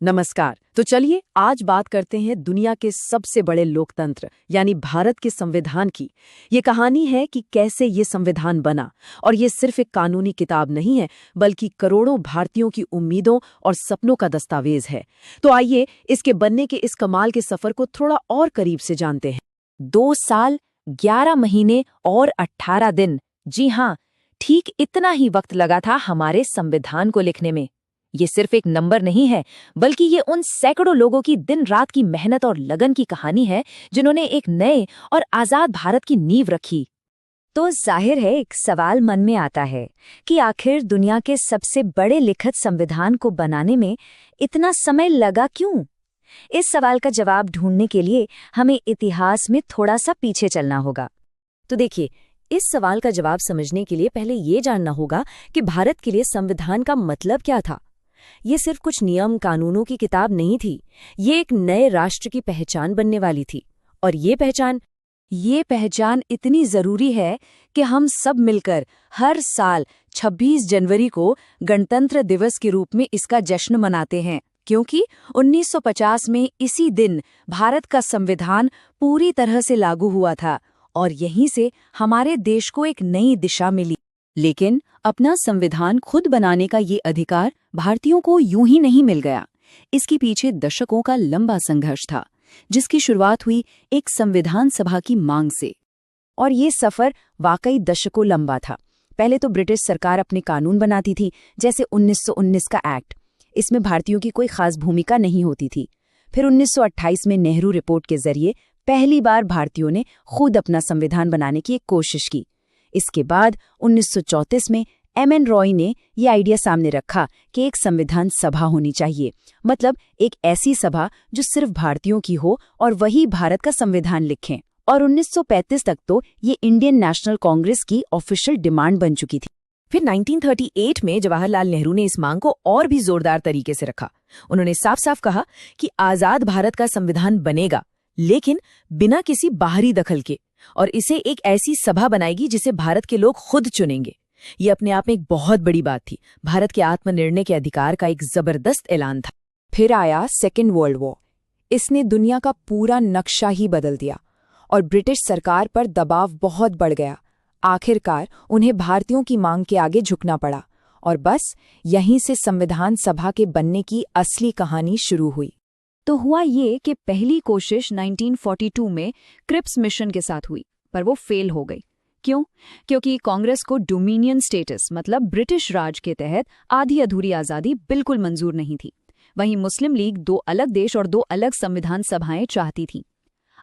नमस्कार। तो चलिए आज बात करते हैं दुनिया के सबसे बड़े लोकतंत्र यानी भारत के संविधान की। ये कहानी है कि कैसे ये संविधान बना और ये सिर्फ एक कानूनी किताब नहीं है बल्कि करोड़ों भारतीयों की उम्मीदों और सपनों का दस्तावेज है। तो आइए इसके बनने के इस कमाल के सफर को थोड़ा और करीब से जानते हैं। 2 साल 11 महीने और 18 दिन, जी हाँ, ठीक इतना ही वक्त लगा था हमारे संविधान को लिखने में। ये सिर्फ एक नंबर नहीं है, बल्कि ये उन सैकड़ों लोगों की दिन रात की मेहनत और लगन की कहानी है जिन्होंने एक नए और आजाद भारत की नींव रखी। तो जाहिर है एक सवाल मन में आता है कि आखिर दुनिया के सबसे बड़े लिखित संविधान को बनाने में इतना समय लगा क्यों? इस सवाल का जवाब ढूंढने के लिए हमें इतिहास में थोड़ा सा पीछे चलना होगा। तो देखिए, इस सवाल का जवाब समझने के लिए पहले ये जानना होगा कि भारत के लिए संविधान का मतलब क्या था। ये सिर्फ कुछ नियम कानूनों की किताब नहीं थी, ये एक नए राष्ट्र की पहचान बनने वाली थी। और ये पहचान इतनी जरूरी है कि हम सब मिलकर हर साल 26 जनवरी को गणतंत्र दिवस के रूप में इसका जश्न मनाते हैं, क्योंकि 1950 में इसी दिन भारत का संविधान पूरी तरह से लागू हुआ था और यहीं से हमारे देश को एक नई दिशा मिली। लेकिन अपना संविधान खुद बनाने का ये अधिकार भारतीयों को यूं ही नहीं मिल गया। इसके पीछे दशकों का लंबा संघर्ष था, जिसकी शुरुआत हुई एक संविधान सभा की मांग से। और ये सफर वाकई दशकों लंबा था। पहले तो ब्रिटिश सरकार अपने कानून बनाती थी, जैसे 1919 का एक्ट। इसमें भारतीयों की कोई खास भूमिका नहीं होती थी। फिर 1928 में नेहरू रिपोर्ट के जरिए पहली बार भारतीयों ने खुद अपना संविधान बनाने की एक कोशिश की। इसके बाद 1934 में एम.एन. रॉय ने ये आइडिया सामने रखा कि एक संविधान सभा होनी चाहिए, मतलब एक ऐसी सभा जो सिर्फ भारतीयों की हो और वही भारत का संविधान लिखें। और 1935 तक तो ये इंडियन नेशनल कांग्रेस की ऑफिशियल डिमांड बन चुकी थी। फिर 1938 में जवाहरलाल नेहरू ने इस मांग को और भी जोरदार तरीके से रखा। उन्होंने साफ साफ कहा कि आजाद भारत का संविधान बनेगा, लेकिन बिना किसी बाहरी दखल के, और इसे एक ऐसी सभा बनाएगी जिसे भारत के लोग खुद चुनेंगे। ये अपने आप में एक बहुत बड़ी बात थी। भारत के आत्मनिर्णय के अधिकार का एक जबरदस्त ऐलान था। फिर आया सेकेंड वर्ल्ड वॉर। इसने दुनिया का पूरा नक्शा ही बदल दिया और ब्रिटिश सरकार पर दबाव बहुत बढ़ गया। आखिरकार उन्हें भारतीयों की मांग के आगे झुकना पड़ा और बस यहीं से संविधान सभा के बनने की असली कहानी शुरू हुई। तो हुआ ये कि पहली कोशिश 1942 में क्रिप्स मिशन के साथ हुई, पर वो फेल हो गई। क्यों? क्योंकि कांग्रेस को डोमिनियन स्टेटस मतलब ब्रिटिश राज के तहत आधी अधूरी आज़ादी बिल्कुल मंजूर नहीं थी। वहीं मुस्लिम लीग 2 अलग देश और 2 अलग संविधान सभाएं चाहती थी।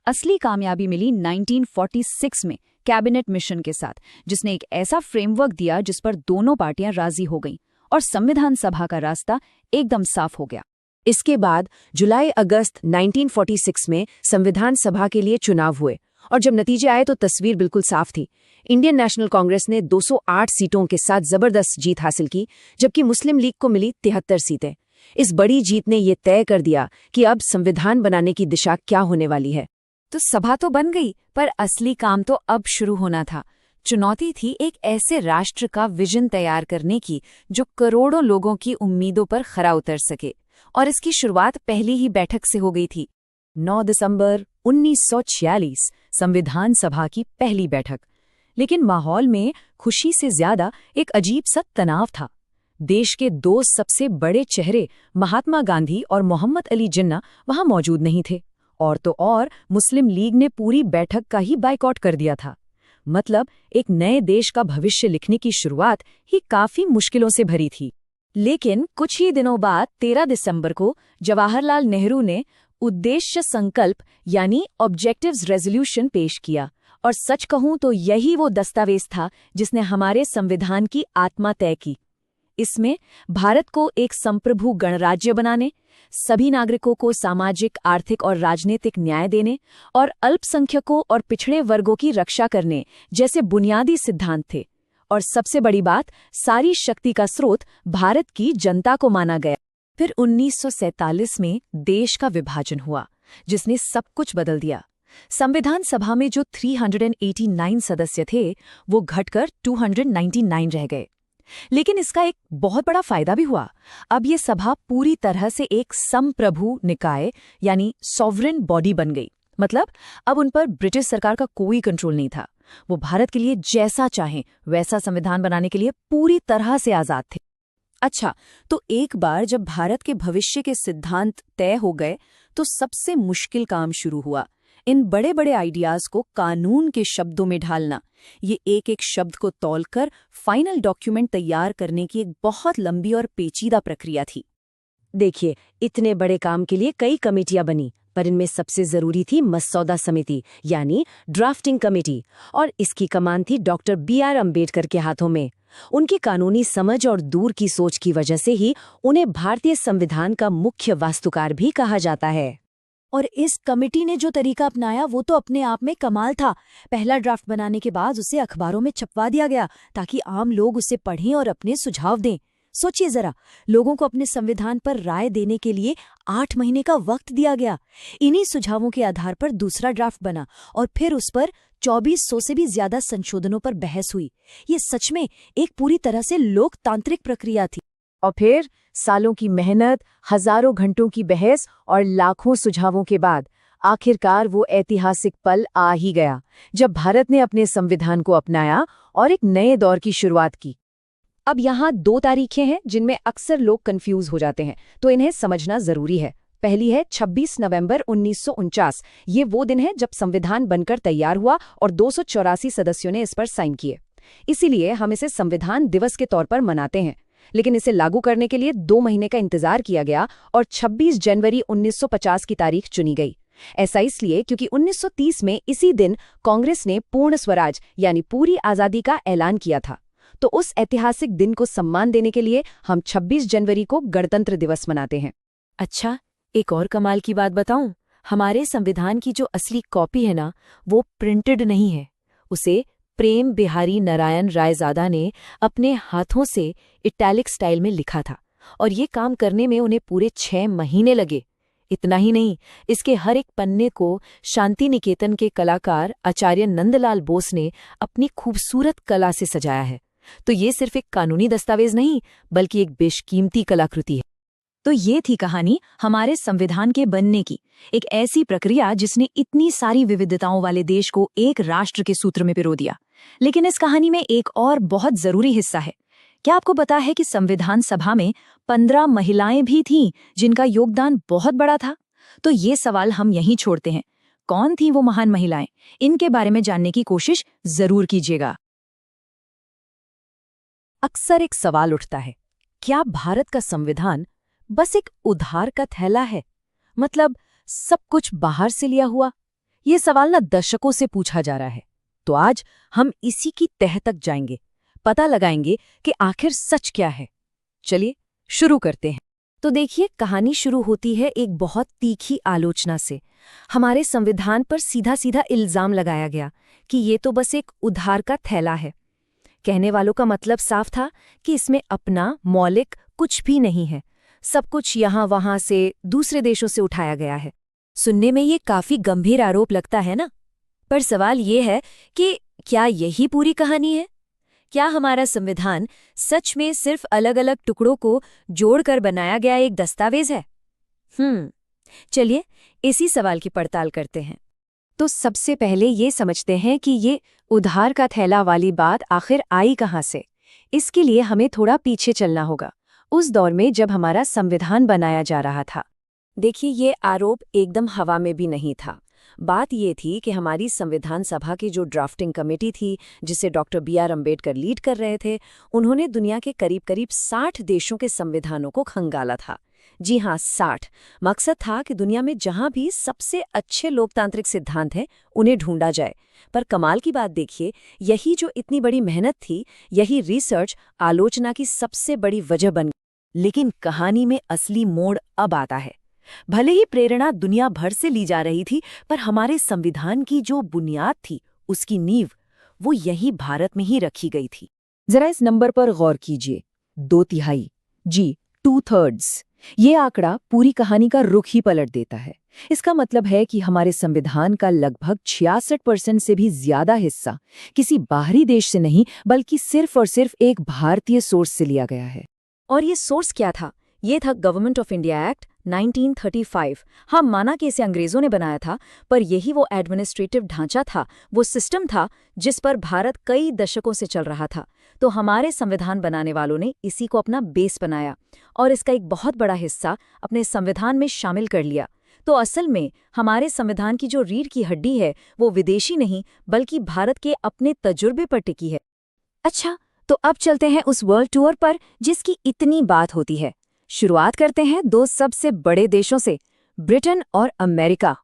असली कामयाबी मिली 1946 में कैबिनेट मिशन के साथ, जिसने एक ऐसा फ्रेमवर्क दिया जिस पर दोनों पार्टियां राजी हो गईं और संविधान सभा का रास्ता एकदम साफ हो गया। इसके बाद जुलाई-अगस्त 1946 में संविधान सभा के लिए चुनाव हुए और जब नतीजे आए तो तस्वीर बिल्कुल साफ थी। इंडियन नेशनल कांग्रेस ने 208 सीटों के साथ जबरदस्त जीत हासिल की, जबकि मुस्लिम लीग को मिली 73 सीटें। इस बड़ी जीत ने ये तय कर दिया कि अब संविधान बनाने की दिशा क्या होने वाली है। तो सभा तो बन गई, पर असली काम तो अब शुरू होना था। चुनौती थी एक ऐसे राष्ट्र का विजन तैयार करने की जो करोड़ों लोगों की उम्मीदों पर खरा उतर सके। और इसकी शुरुआत पहली ही बैठक से हो गई थी। 9 दिसंबर 1946 संविधान सभा की पहली बैठक। लेकिन माहौल में खुशी से ज्यादा एक अजीब सा तनाव था। देश के 2 सबसे बड़े चेहरे महात्मा गांधी और मोहम्मद अली जिन्ना वहां मौजूद नहीं थे। और तो और मुस्लिम लीग ने पूरी बैठक का ही बायकॉट कर दिया था। मतलब एक नए देश का भविष्य लिखने की शुरुआत ही काफी मुश्किलों से भरी थी। लेकिन कुछ ही दिनों बाद 13 दिसंबर को जवाहरलाल नेहरू ने उद्देश्य संकल्प यानी ऑब्जेक्टिव्स रेजोल्यूशन पेश किया। और सच कहूं तो यही वो दस्तावेज था जिसने हमारे संविधान की आत्मा तय की। इसमें भारत को एक संप्रभु गणराज्य बनाने, सभी नागरिकों को सामाजिक, आर्थिक और राजनीतिक न्याय देने और अल्पसंख्यकों और पिछड़े वर्गों की रक्षा करने जैसे बुनियादी सिद्धांत थे। और सबसे बड़ी बात, सारी शक्ति का स्रोत भारत की जनता को माना गया। फिर 1947 में देश का विभाजन हुआ, जिसने सब कुछ बदल दिया। संविधान सभा में जो 389 सदस्य थे, वो घटकर 299 रह गए। लेकिन इसका एक बहुत बड़ा फायदा भी हुआ। अब ये सभा पूरी तरह से एक संप्रभु निकाय यानी सॉवरेन बॉडी बन गई। मतलब अब उन पर ब्रिटिश सरकार का कोई कंट्रोल नहीं था। वो भारत के लिए जैसा चाहें वैसा संविधान बनाने के लिए पूरी तरह से आजाद थे। अच्छा, तो एक बार जब भारत के भविष्य के सिद्धांत तय हो गए तो सबसे मुश्किल काम शुरू हुआ, इन बड़े बड़े आइडियाज को कानून के शब्दों में ढालना। ये एक एक शब्द को तौलकर फाइनल डॉक्यूमेंट तैयार करने की एक बहुत लंबी और पेचीदा प्रक्रिया थी। देखिए, इतने बड़े काम के लिए कई कमेटियां बनी, पर इनमें सबसे जरूरी थी मसौदा समिति यानी ड्राफ्टिंग कमेटी, और इसकी कमान थी डॉक्टर BR अम्बेडकर के हाथों में। उनकी कानूनी समझ और दूर की सोच की वजह से ही उन्हें भारतीय संविधान का मुख्य वास्तुकार भी कहा जाता है। और इस कमेटी ने जो तरीका अपनाया वो तो अपने आप में कमाल था। पहला ड्राफ्ट बनाने के बाद उसे अखबारों में छपवा दिया गया ताकि आम लोग उसे पढ़ें और अपने सुझाव दें। सोचिए जरा, लोगों को अपने संविधान पर राय देने के लिए 8 महीने का वक्त दिया गया। इन्हीं सुझावों के आधार पर दूसरा ड्राफ्ट बना और फिर उस पर 2400 से भी ज्यादा संशोधनों पर बहस हुई। ये सच में एक पूरी तरह से लोकतांत्रिक प्रक्रिया थी। और फिर सालों की मेहनत, हजारों घंटों की बहस और लाखों सुझावों के बाद आखिरकार वो ऐतिहासिक पल आ ही गया जब भारत ने अपने संविधान को अपनाया और एक नए दौर की शुरुआत की। अब यहाँ 2 तारीखें हैं जिनमें अक्सर लोग कंफ्यूज हो जाते हैं, तो इन्हें समझना जरूरी है। पहली है 26 नवंबर 1949। ये वो दिन है जब संविधान बनकर तैयार हुआ और 284 सदस्यों ने इस पर साइन किए। इसीलिए हम इसे संविधान दिवस के तौर पर मनाते हैं। लेकिन इसे लागू करने के लिए 2 महीने का इंतजार किया गया और 26 जनवरी 1950 की तारीख चुनी गई। ऐसा इसलिए क्योंकि 1930 में इसी दिन कांग्रेस ने पूर्ण स्वराज यानी पूरी आजादी का ऐलान किया था। तो उस ऐतिहासिक दिन को सम्मान देने के लिए हम 26 जनवरी को गणतंत्र दिवस मनाते हैं। अच्छा, एक और कमाल की बात बताऊं? हमारे संविधान की जो असली कॉपी है ना, वो प्रिंटेड नहीं है। उसे प्रेम बिहारी नारायण रायजादा ने अपने हाथों से इटैलिक स्टाइल में लिखा था और ये काम करने में उन्हें पूरे 6 महीने लगे। इतना ही नहीं, इसके हर एक पन्ने को शांति निकेतन के कलाकार आचार्य नंदलाल बोस ने अपनी खूबसूरत कला से सजाया है। तो ये सिर्फ एक कानूनी दस्तावेज नहीं, बल्कि एक बेशकीमती कलाकृति है। तो ये थी कहानी हमारे संविधान के बनने की, एक ऐसी प्रक्रिया जिसने इतनी सारी विविधताओं वाले देश को एक राष्ट्र के सूत्र में पिरो दिया। लेकिन इस कहानी में एक और बहुत जरूरी हिस्सा है। क्या आपको पता है कि संविधान सभा में 15 महिलाएं भी थीं जिनका योगदान बहुत बड़ा था? तो ये सवाल हम यहीं छोड़ते हैं। कौन थीं वो महान महिलाएं? इनके बारे में जानने की कोशिश जरूर कीजिएगा। अक्सर एक सवाल उठता है, क्या भारत का संविधान बस एक उधार का थैला है? मतलब सब कुछ बाहर से लिया हुआ? ये सवाल ना दशकों से पूछा जा रहा है। तो आज हम इसी की तह तक जाएंगे, पता लगाएंगे कि आखिर सच क्या है। चलिए शुरू करते हैं। तो देखिए, कहानी शुरू होती है एक बहुत तीखी आलोचना से। हमारे संविधान पर सीधा सीधा इल्जाम लगाया गया कि ये तो बस एक उधार का थैला है। कहने वालों का मतलब साफ था कि इसमें अपना मौलिक कुछ भी नहीं है, सब कुछ यहाँ वहाँ से दूसरे देशों से उठाया गया है। सुनने में ये काफी गंभीर आरोप लगता है ना? पर सवाल ये है कि क्या यही पूरी कहानी है? क्या हमारा संविधान सच में सिर्फ अलग अलग टुकड़ों को जोड़कर बनाया गया एक दस्तावेज है? चलिए इसी सवाल की पड़ताल करते हैं। तो सबसे पहले ये समझते हैं कि ये उधार का थैला वाली बात आखिर आई कहाँ से। इसके लिए हमें थोड़ा पीछे चलना होगा, उस दौर में जब हमारा संविधान बनाया जा रहा था। देखिए, ये आरोप एकदम हवा में भी नहीं था। बात ये थी कि हमारी संविधान सभा की जो ड्राफ्टिंग कमेटी थी, जिसे डॉक्टर BR अम्बेडकर लीड कर रहे थे, उन्होंने दुनिया के करीब 60 देशों के संविधानों को खंगाला था। जी हाँ, 60। मकसद था कि दुनिया में जहां भी सबसे अच्छे लोकतांत्रिक सिद्धांत हैं, उन्हें ढूंढा जाए। पर कमाल की बात देखिए, यही जो इतनी बड़ी मेहनत थी, यही रिसर्च आलोचना की सबसे बड़ी वजह बन गई। लेकिन कहानी में असली मोड़ अब आता है। भले ही प्रेरणा दुनिया भर से ली जा रही थी, पर हमारे संविधान की जो बुनियाद थी, उसकी नींव, वो यही भारत में ही रखी गई थी। जरा इस नंबर पर गौर कीजिए, 2/3। जी, 2/3। ये आंकड़ा पूरी कहानी का रुख ही पलट देता है। इसका मतलब है कि हमारे संविधान का लगभग 66% से भी ज्यादा हिस्सा किसी बाहरी देश से नहीं बल्कि सिर्फ और सिर्फ एक भारतीय सोर्स से लिया गया है। और ये सोर्स क्या था? ये था गवर्नमेंट ऑफ इंडिया एक्ट 1935। हाँ, माना कि इसे अंग्रेजों ने बनाया था, पर यही वो एडमिनिस्ट्रेटिव ढांचा था, वो सिस्टम था जिस पर भारत कई दशकों से चल रहा था। तो हमारे संविधान बनाने वालों ने इसी को अपना बेस बनाया और इसका एक बहुत बड़ा हिस्सा अपने संविधान में शामिल कर लिया। तो असल में हमारे संविधान की जो रीढ़ की हड्डी है वो विदेशी नहीं बल्कि भारत के अपने तजुर्बे पर टिकी है। अच्छा, तो अब चलते हैं उस वर्ल्ड टूर पर जिसकी इतनी बात होती है। शुरुआत करते हैं दो सबसे बड़े देशों से, ब्रिटेन और अमेरिका।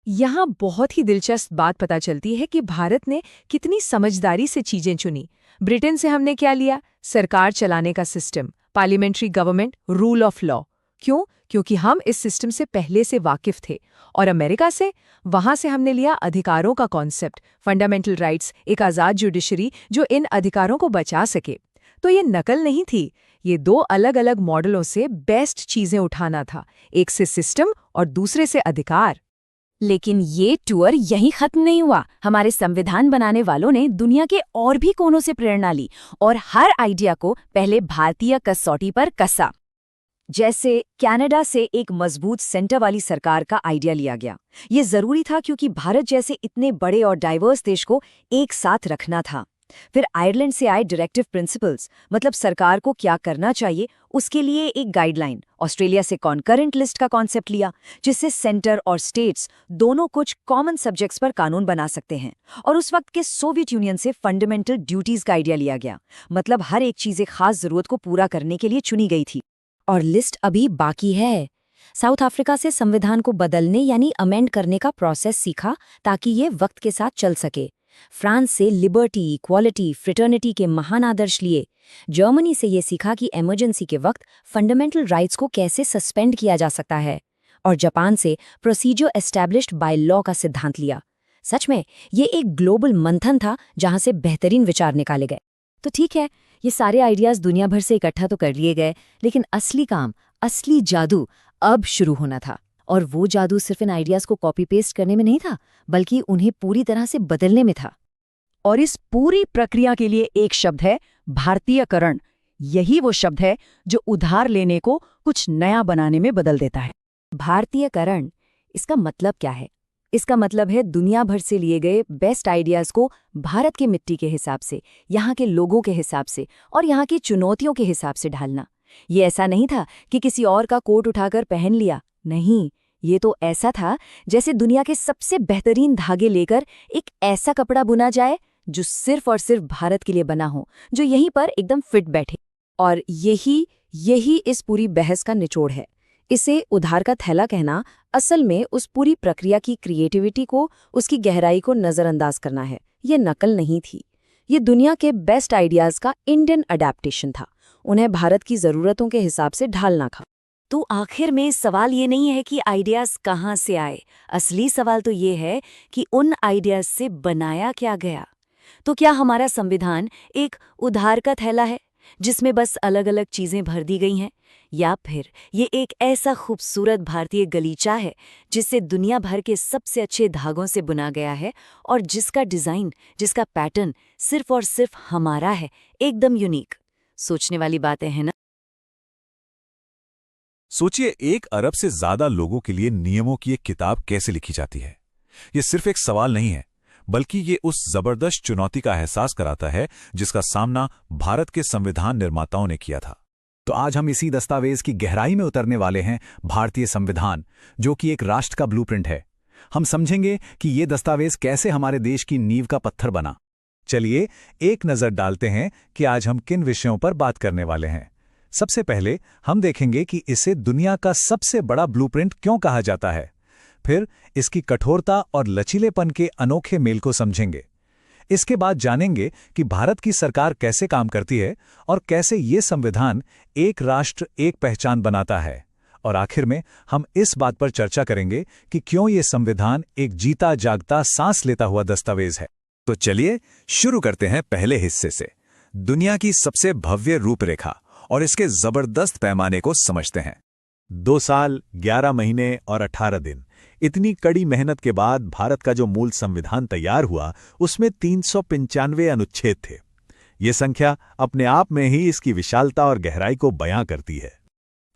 यहाँ बहुत ही दिलचस्प बात पता चलती है कि भारत ने कितनी समझदारी से चीजें चुनी। ब्रिटेन से हमने क्या लिया? सरकार चलाने का system, parliamentary government, rule of law. क्यों? क्योंकि हम इस सिस्टम से पहले से वाकिफ थे। और अमेरिका से? वहां से हमने लिया अधिकारों का कॉन्सेप्ट, फंडामेंटल राइट्स, एक आज़ाद जुडिशरी जो इन अधिकारों को बचा सके। तो ये नकल नहीं थी, ये दो अलग अलग मॉडलों से बेस्ट चीजें उठाना था, एक से सिस्टम और दूसरे से अधिकार। लेकिन ये टूर यहीं खत्म नहीं हुआ। हमारे संविधान बनाने वालों ने दुनिया के और भी कोनों से प्रेरणा ली और हर आइडिया को पहले भारतीय कसौटी पर कसा। जैसे कनाडा से एक मजबूत सेंटर वाली सरकार का आइडिया लिया गया। ये जरूरी था क्योंकि भारत जैसे इतने बड़े और डाइवर्स देश को एक साथ रखना था। फिर आयरलैंड से आए डायरेक्टिव प्रिंसिपल्स, मतलब सरकार को क्या करना चाहिए उसके लिए एक गाइडलाइन। ऑस्ट्रेलिया से कॉन्करेंट लिस्ट का कॉन्सेप्ट लिया जिससे सेंटर और स्टेट्स दोनों कुछ कॉमन सब्जेक्ट्स पर कानून बना सकते हैं। और उस वक्त के सोवियत यूनियन से फंडामेंटल ड्यूटीज का आइडिया लिया गया, मतलब हर एक चीज एक खास जरूरत को पूरा करने के लिए चुनी गई थी। और लिस्ट अभी बाकी है। साउथ अफ्रीका से संविधान को बदलने यानी अमेंड करने का प्रोसेस सीखा ताकि ये वक्त के साथ चल सके। फ्रांस से लिबर्टी, इक्वालिटी, फ्रेटर्निटी के महान आदर्श लिए। जर्मनी से ये सीखा कि इमरजेंसी के वक्त फंडामेंटल राइट्स को कैसे सस्पेंड किया जा सकता है। और जापान से प्रोसीजर एस्टैब्लिश्ड बाय लॉ का सिद्धांत लिया। सच में ये एक ग्लोबल मंथन था जहां से बेहतरीन विचार निकाले गए। तो ठीक है, ये सारे आइडियाज दुनिया भर से इकट्ठा तो कर लिए गए, लेकिन असली काम, असली जादू अब शुरू होना था। और वो जादू सिर्फ इन आइडियाज को कॉपी पेस्ट करने में नहीं था, बल्कि उन्हें पूरी तरह से बदलने में था। और इस पूरी प्रक्रिया के लिए एक शब्द है, भारतीयकरण। यही वो शब्द है जो उधार लेने को कुछ नया बनाने में बदल देता है। भारतीयकरण, इसका मतलब क्या है? इसका मतलब है दुनिया भर से लिए गए बेस्ट आइडियाज को भारत के मिट्टी के हिसाब से, यहाँ के लोगों के हिसाब से और यहाँ की चुनौतियों के हिसाब से ढालना। ये ऐसा नहीं था कि किसी और का कोट उठाकर पहन लिया, नहीं, ये तो ऐसा था जैसे दुनिया के सबसे बेहतरीन धागे लेकर एक ऐसा कपड़ा बुना जाए जो सिर्फ और सिर्फ भारत के लिए बना हो, जो यहीं पर एकदम फिट बैठे। और यही इस पूरी बहस का निचोड़ है। इसे उधार का थैला कहना असल में उस पूरी प्रक्रिया की क्रिएटिविटी को, उसकी गहराई को नज़रअंदाज करना है। ये नकल नहीं थी, ये दुनिया के बेस्ट आइडियाज का इंडियन अडैप्टेशन था। उन्हें भारत की ज़रूरतों के हिसाब से ढालना था। तो आखिर में सवाल ये नहीं है कि आइडियाज कहाँ से आए, असली सवाल तो ये है कि उन आइडियाज से बनाया क्या गया। तो क्या हमारा संविधान एक उधार का थैला है जिसमें बस अलग अलग चीजें भर दी गई हैं, या फिर ये एक ऐसा खूबसूरत भारतीय गलीचा है जिसे दुनिया भर के सबसे अच्छे धागों से बुना गया है और जिसका डिजाइन, जिसका पैटर्न सिर्फ और सिर्फ हमारा है, एकदम यूनिक। सोचने वाली बातें हैं ना। सोचिए, 1 अरब से ज्यादा लोगों के लिए नियमों की एक किताब कैसे लिखी जाती है। ये सिर्फ एक सवाल नहीं है, बल्कि ये उस जबरदस्त चुनौती का एहसास कराता है जिसका सामना भारत के संविधान निर्माताओं ने किया था। तो आज हम इसी दस्तावेज की गहराई में उतरने वाले हैं, भारतीय संविधान, जो कि एक राष्ट्र का ब्लूप्रिंट है। हम समझेंगे कि ये दस्तावेज कैसे हमारे देश की नींव का पत्थर बना। चलिए एक नजर डालते हैं कि आज हम किन विषयों पर बात करने वाले हैं। सबसे पहले हम देखेंगे कि इसे दुनिया का सबसे बड़ा ब्लूप्रिंट क्यों कहा जाता है। फिर इसकी कठोरता और लचीलेपन के अनोखे मेल को समझेंगे। इसके बाद जानेंगे कि भारत की सरकार कैसे काम करती है और कैसे ये संविधान एक राष्ट्र एक पहचान बनाता है। और आखिर में हम इस बात पर चर्चा करेंगे कि क्यों ये संविधान एक जीता जागता सांस लेता हुआ दस्तावेज है। तो चलिए शुरू करते हैं पहले हिस्से से, दुनिया की सबसे भव्य रूपरेखा और इसके जबरदस्त पैमाने को समझते हैं। 2 साल, 11 महीने और 18 दिन, इतनी कड़ी मेहनत के बाद भारत का जो मूल संविधान तैयार हुआ, उसमें 395 अनुच्छेद थे। ये संख्या अपने आप में ही इसकी विशालता और गहराई को बयां करती है।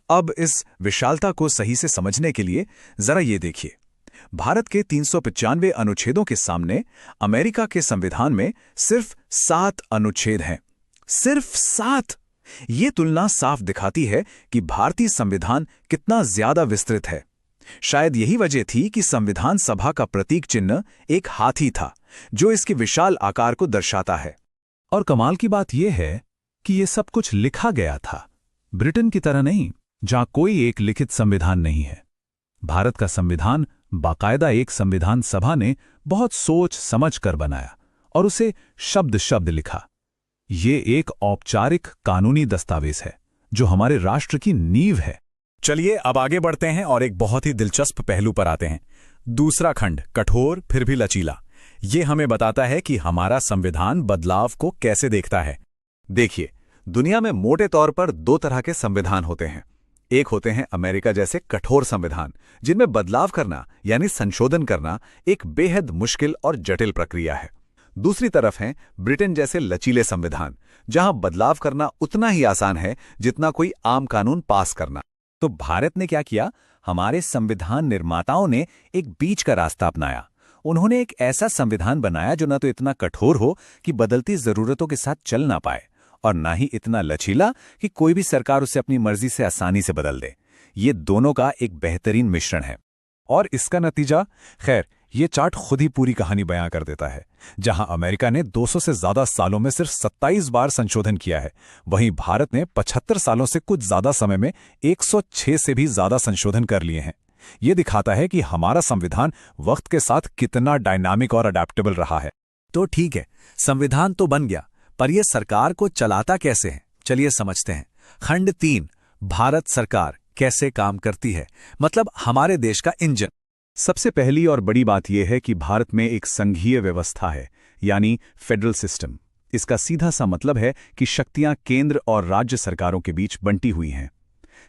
अब इस विशालता को सही से समझने के लिए जरा ये देखिए, भारत के 395 अनुच्छेदों के सामने अमेरिका के संविधान में सिर्फ 7 अनुच्छेद हैं। सिर्फ 7! ये तुलना साफ दिखाती है कि भारतीय संविधान कितना ज्यादा विस्तृत है। शायद यही वजह थी कि संविधान सभा का प्रतीक चिन्ह एक हाथी था, जो इसके विशाल आकार को दर्शाता है। और कमाल की बात यह है कि यह सब कुछ लिखा गया था, ब्रिटेन की तरह नहीं, जहां कोई एक लिखित संविधान नहीं है। भारत का संविधान बाकायदा एक संविधान सभा ने बहुत सोच समझ कर बनाया और उसे शब्द शब्द लिखा। ये एक औपचारिक कानूनी दस्तावेज है जो हमारे राष्ट्र की नींव है। चलिए अब आगे बढ़ते हैं और एक बहुत ही दिलचस्प पहलू पर आते हैं। दूसरा खंड, कठोर फिर भी लचीला। ये हमें बताता है कि हमारा संविधान बदलाव को कैसे देखता है। देखिए, दुनिया में मोटे तौर पर 2 तरह के संविधान होते हैं। एक होते हैं अमेरिका जैसे कठोर संविधान, जिनमें बदलाव करना यानी संशोधन करना एक बेहद मुश्किल और जटिल प्रक्रिया है। दूसरी तरफ हैं ब्रिटेन जैसे लचीले संविधान, जहां बदलाव करना उतना ही आसान है जितना कोई आम कानून पास करना। तो भारत ने क्या किया? हमारे संविधान निर्माताओं ने एक बीच का रास्ता अपनाया। उन्होंने एक ऐसा संविधान बनाया जो न तो इतना कठोर हो कि बदलती जरूरतों के साथ चल ना पाए, और ना ही इतना लचीला कि कोई भी सरकार उसे अपनी मर्जी से आसानी से बदल दे। ये दोनों का एक बेहतरीन मिश्रण है। और इसका नतीजा, खैर, ये चार्ट खुद ही पूरी कहानी बयां कर देता है। जहां अमेरिका ने 200 से ज्यादा सालों में सिर्फ 27 बार संशोधन किया है, वहीं भारत ने 75 सालों से कुछ ज्यादा समय में 106 से भी ज्यादा संशोधन कर लिए हैं। ये दिखाता है कि हमारा संविधान वक्त के साथ कितना डायनामिक और अडेप्टेबल रहा है। तो ठीक है, संविधान तो बन गया, पर यह सरकार को चलाता कैसे है? चलिए समझते हैं। खंड 3, भारत सरकार कैसे काम करती है, मतलब हमारे देश का इंजन। सबसे पहली और बड़ी बात यह है कि भारत में एक संघीय व्यवस्था है, यानी फेडरल सिस्टम। इसका सीधा सा मतलब है कि शक्तियां केंद्र और राज्य सरकारों के बीच बंटी हुई हैं।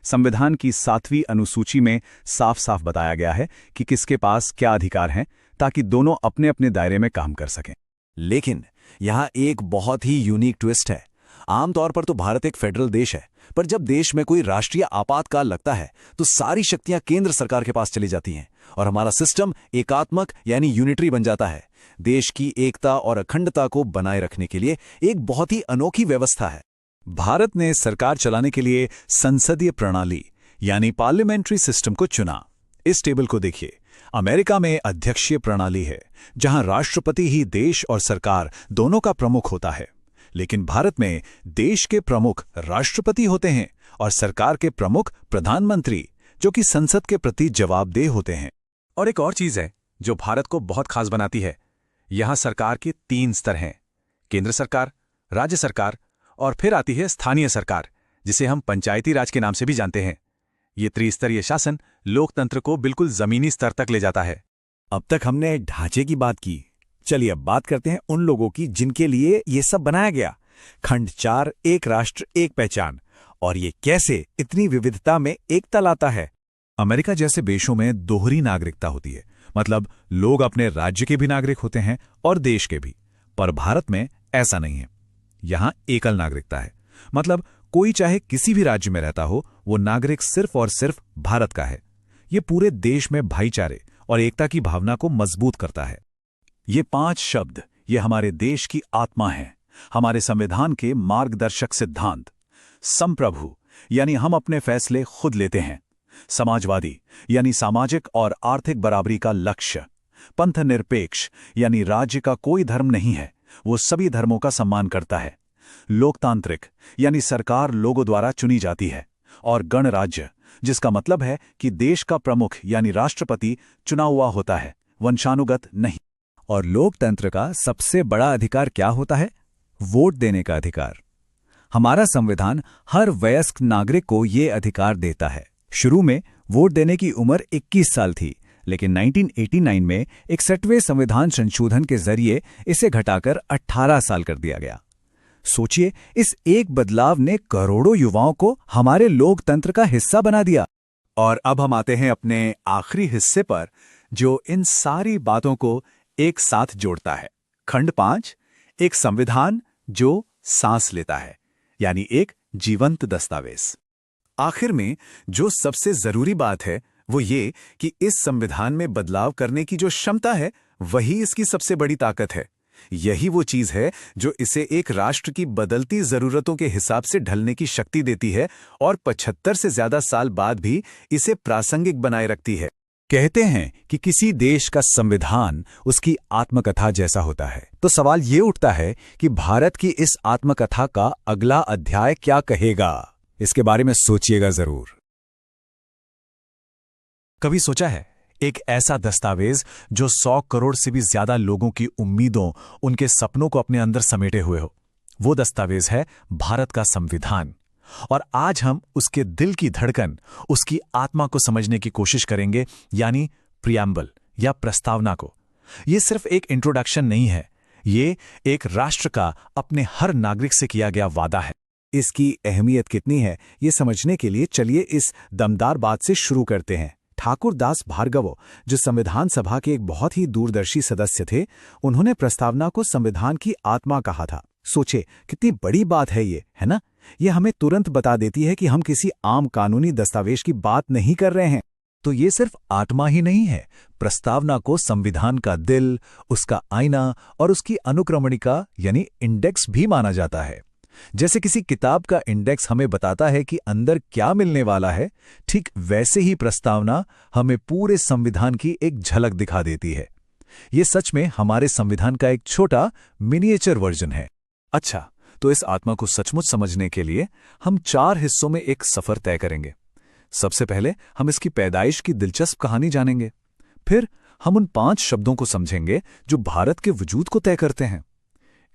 संविधान की 7वीं अनुसूची में साफ साफ बताया गया है कि किसके पास क्या अधिकार हैं, ताकि दोनों अपने अपने दायरे में काम कर सकें। लेकिन यहाँ एक बहुत ही यूनिक ट्विस्ट है। आमतौर पर तो भारत एक फेडरल देश है, पर जब देश में कोई राष्ट्रीय आपातकाल लगता है तो सारी शक्तियां केंद्र सरकार के पास चली जाती हैं और हमारा सिस्टम एकात्मक यानी यूनिटरी बन जाता है। देश की एकता और अखंडता को बनाए रखने के लिए एक बहुत ही अनोखी व्यवस्था है। भारत ने सरकार चलाने के लिए संसदीय प्रणाली यानी पार्लियामेंट्री सिस्टम को चुना। इस टेबल को देखिए। अमेरिका में अध्यक्षीय प्रणाली है, जहां राष्ट्रपति ही देश और सरकार दोनों का प्रमुख होता है। लेकिन भारत में देश के प्रमुख राष्ट्रपति होते हैं और सरकार के प्रमुख प्रधानमंत्री, जो कि संसद के प्रति जवाबदेह होते हैं। और एक और चीज है जो भारत को बहुत खास बनाती है। यहां सरकार के 3 स्तर हैं, केंद्र सरकार, राज्य सरकार और फिर आती है स्थानीय सरकार, जिसे हम पंचायती राज के नाम से भी जानते हैं। ये त्रिस्तरीय शासन लोकतंत्र को बिल्कुल जमीनी स्तर तक ले जाता है। अब तक हमने ढांचे की बात की, चलिए अब बात करते हैं उन लोगों की जिनके लिए ये सब बनाया गया। खंड 4, एक राष्ट्र एक पहचान, और ये कैसे इतनी विविधता में एकता लाता है। अमेरिका जैसे देशों में दोहरी नागरिकता होती है, मतलब लोग अपने राज्य के भी नागरिक होते हैं और देश के भी। पर भारत में ऐसा नहीं है। यहां एकल नागरिकता है, मतलब कोई चाहे किसी भी राज्य में रहता हो, वो नागरिक सिर्फ और सिर्फ भारत का है। ये पूरे देश में भाईचारे और एकता की भावना को मजबूत करता है। ये 5 शब्द, ये हमारे देश की आत्मा हैं, हमारे संविधान के मार्गदर्शक सिद्धांत। संप्रभु यानी हम अपने फैसले खुद लेते हैं। समाजवादी यानी सामाजिक और आर्थिक बराबरी का लक्ष्य। पंथनिरपेक्ष यानी राज्य का कोई धर्म नहीं है, वो सभी धर्मों का सम्मान करता है। लोकतांत्रिक यानी सरकार लोगों द्वारा चुनी जाती है। और गणराज्य, जिसका मतलब है कि देश का प्रमुख यानी राष्ट्रपति चुना हुआ होता है, वंशानुगत नहीं। और लोकतंत्र का सबसे बड़ा अधिकार क्या होता है? वोट देने का अधिकार। हमारा संविधान हर वयस्क नागरिक को ये अधिकार देता है। शुरू में वोट देने की उम्र 21 साल थी, लेकिन 1989 में 61वें संविधान संशोधन के जरिए इसे घटाकर 18 साल कर दिया गया। सोचिए, इस एक बदलाव ने करोड़ों युवाओं को हमारे लोकतंत्र का हिस्सा बना दिया। और अब हम आते हैं अपने आखिरी हिस्से पर, जो इन सारी बातों को एक साथ जोड़ता है। खंड 5, एक संविधान जो सांस लेता है, यानी एक जीवंत दस्तावेज। आखिर में जो सबसे जरूरी बात है वो ये कि इस संविधान में बदलाव करने की जो क्षमता है वही इसकी सबसे बड़ी ताकत है। यही वो चीज है जो इसे एक राष्ट्र की बदलती जरूरतों के हिसाब से ढलने की शक्ति देती है और 75 से ज्यादा साल बाद भी इसे प्रासंगिक बनाए रखती है। कहते हैं कि किसी देश का संविधान उसकी आत्मकथा जैसा होता है। तो सवाल ये उठता है कि भारत की इस आत्मकथा का अगला अध्याय क्या कहेगा? इसके बारे में सोचिएगा जरूर। कभी सोचा है एक ऐसा दस्तावेज जो 100 करोड़ से भी ज्यादा लोगों की उम्मीदों, उनके सपनों को अपने अंदर समेटे हुए हो? वो दस्तावेज है भारत का संविधान। और आज हम उसके दिल की धड़कन, उसकी आत्मा को समझने की कोशिश करेंगे, यानी प्रियम्बल या प्रस्तावना को। ये सिर्फ एक इंट्रोडक्शन नहीं है, ये एक राष्ट्र का अपने हर नागरिक से किया गया वादा है। इसकी अहमियत कितनी है ये समझने के लिए चलिए इस दमदार बात से शुरू करते हैं। ठाकुर दास भार्गव, जो संविधान सभा के एक बहुत ही दूरदर्शी सदस्य थे, उन्होंने प्रस्तावना को संविधान की आत्मा कहा था। सोचे कितनी बड़ी बात है ये, है ना? ये हमें तुरंत बता देती है कि हम किसी आम कानूनी दस्तावेज की बात नहीं कर रहे हैं। तो ये सिर्फ आत्मा ही नहीं है, प्रस्तावना को संविधान का दिल, उसका आईना और उसकी अनुक्रमणिका यानी इंडेक्स भी माना जाता है। जैसे किसी किताब का इंडेक्स हमें बताता है कि अंदर क्या मिलने वाला है, ठीक वैसे ही प्रस्तावना हमें पूरे संविधान की एक झलक दिखा देती है। ये सच में हमारे संविधान का एक छोटा मिनिएचर वर्जन है। अच्छा, तो इस आत्मा को सचमुच समझने के लिए हम 4 हिस्सों में एक सफर तय करेंगे। सबसे पहले हम इसकी पैदाइश की दिलचस्प कहानी जानेंगे। फिर हम उन 5 शब्दों को समझेंगे जो भारत के वजूद को तय करते हैं।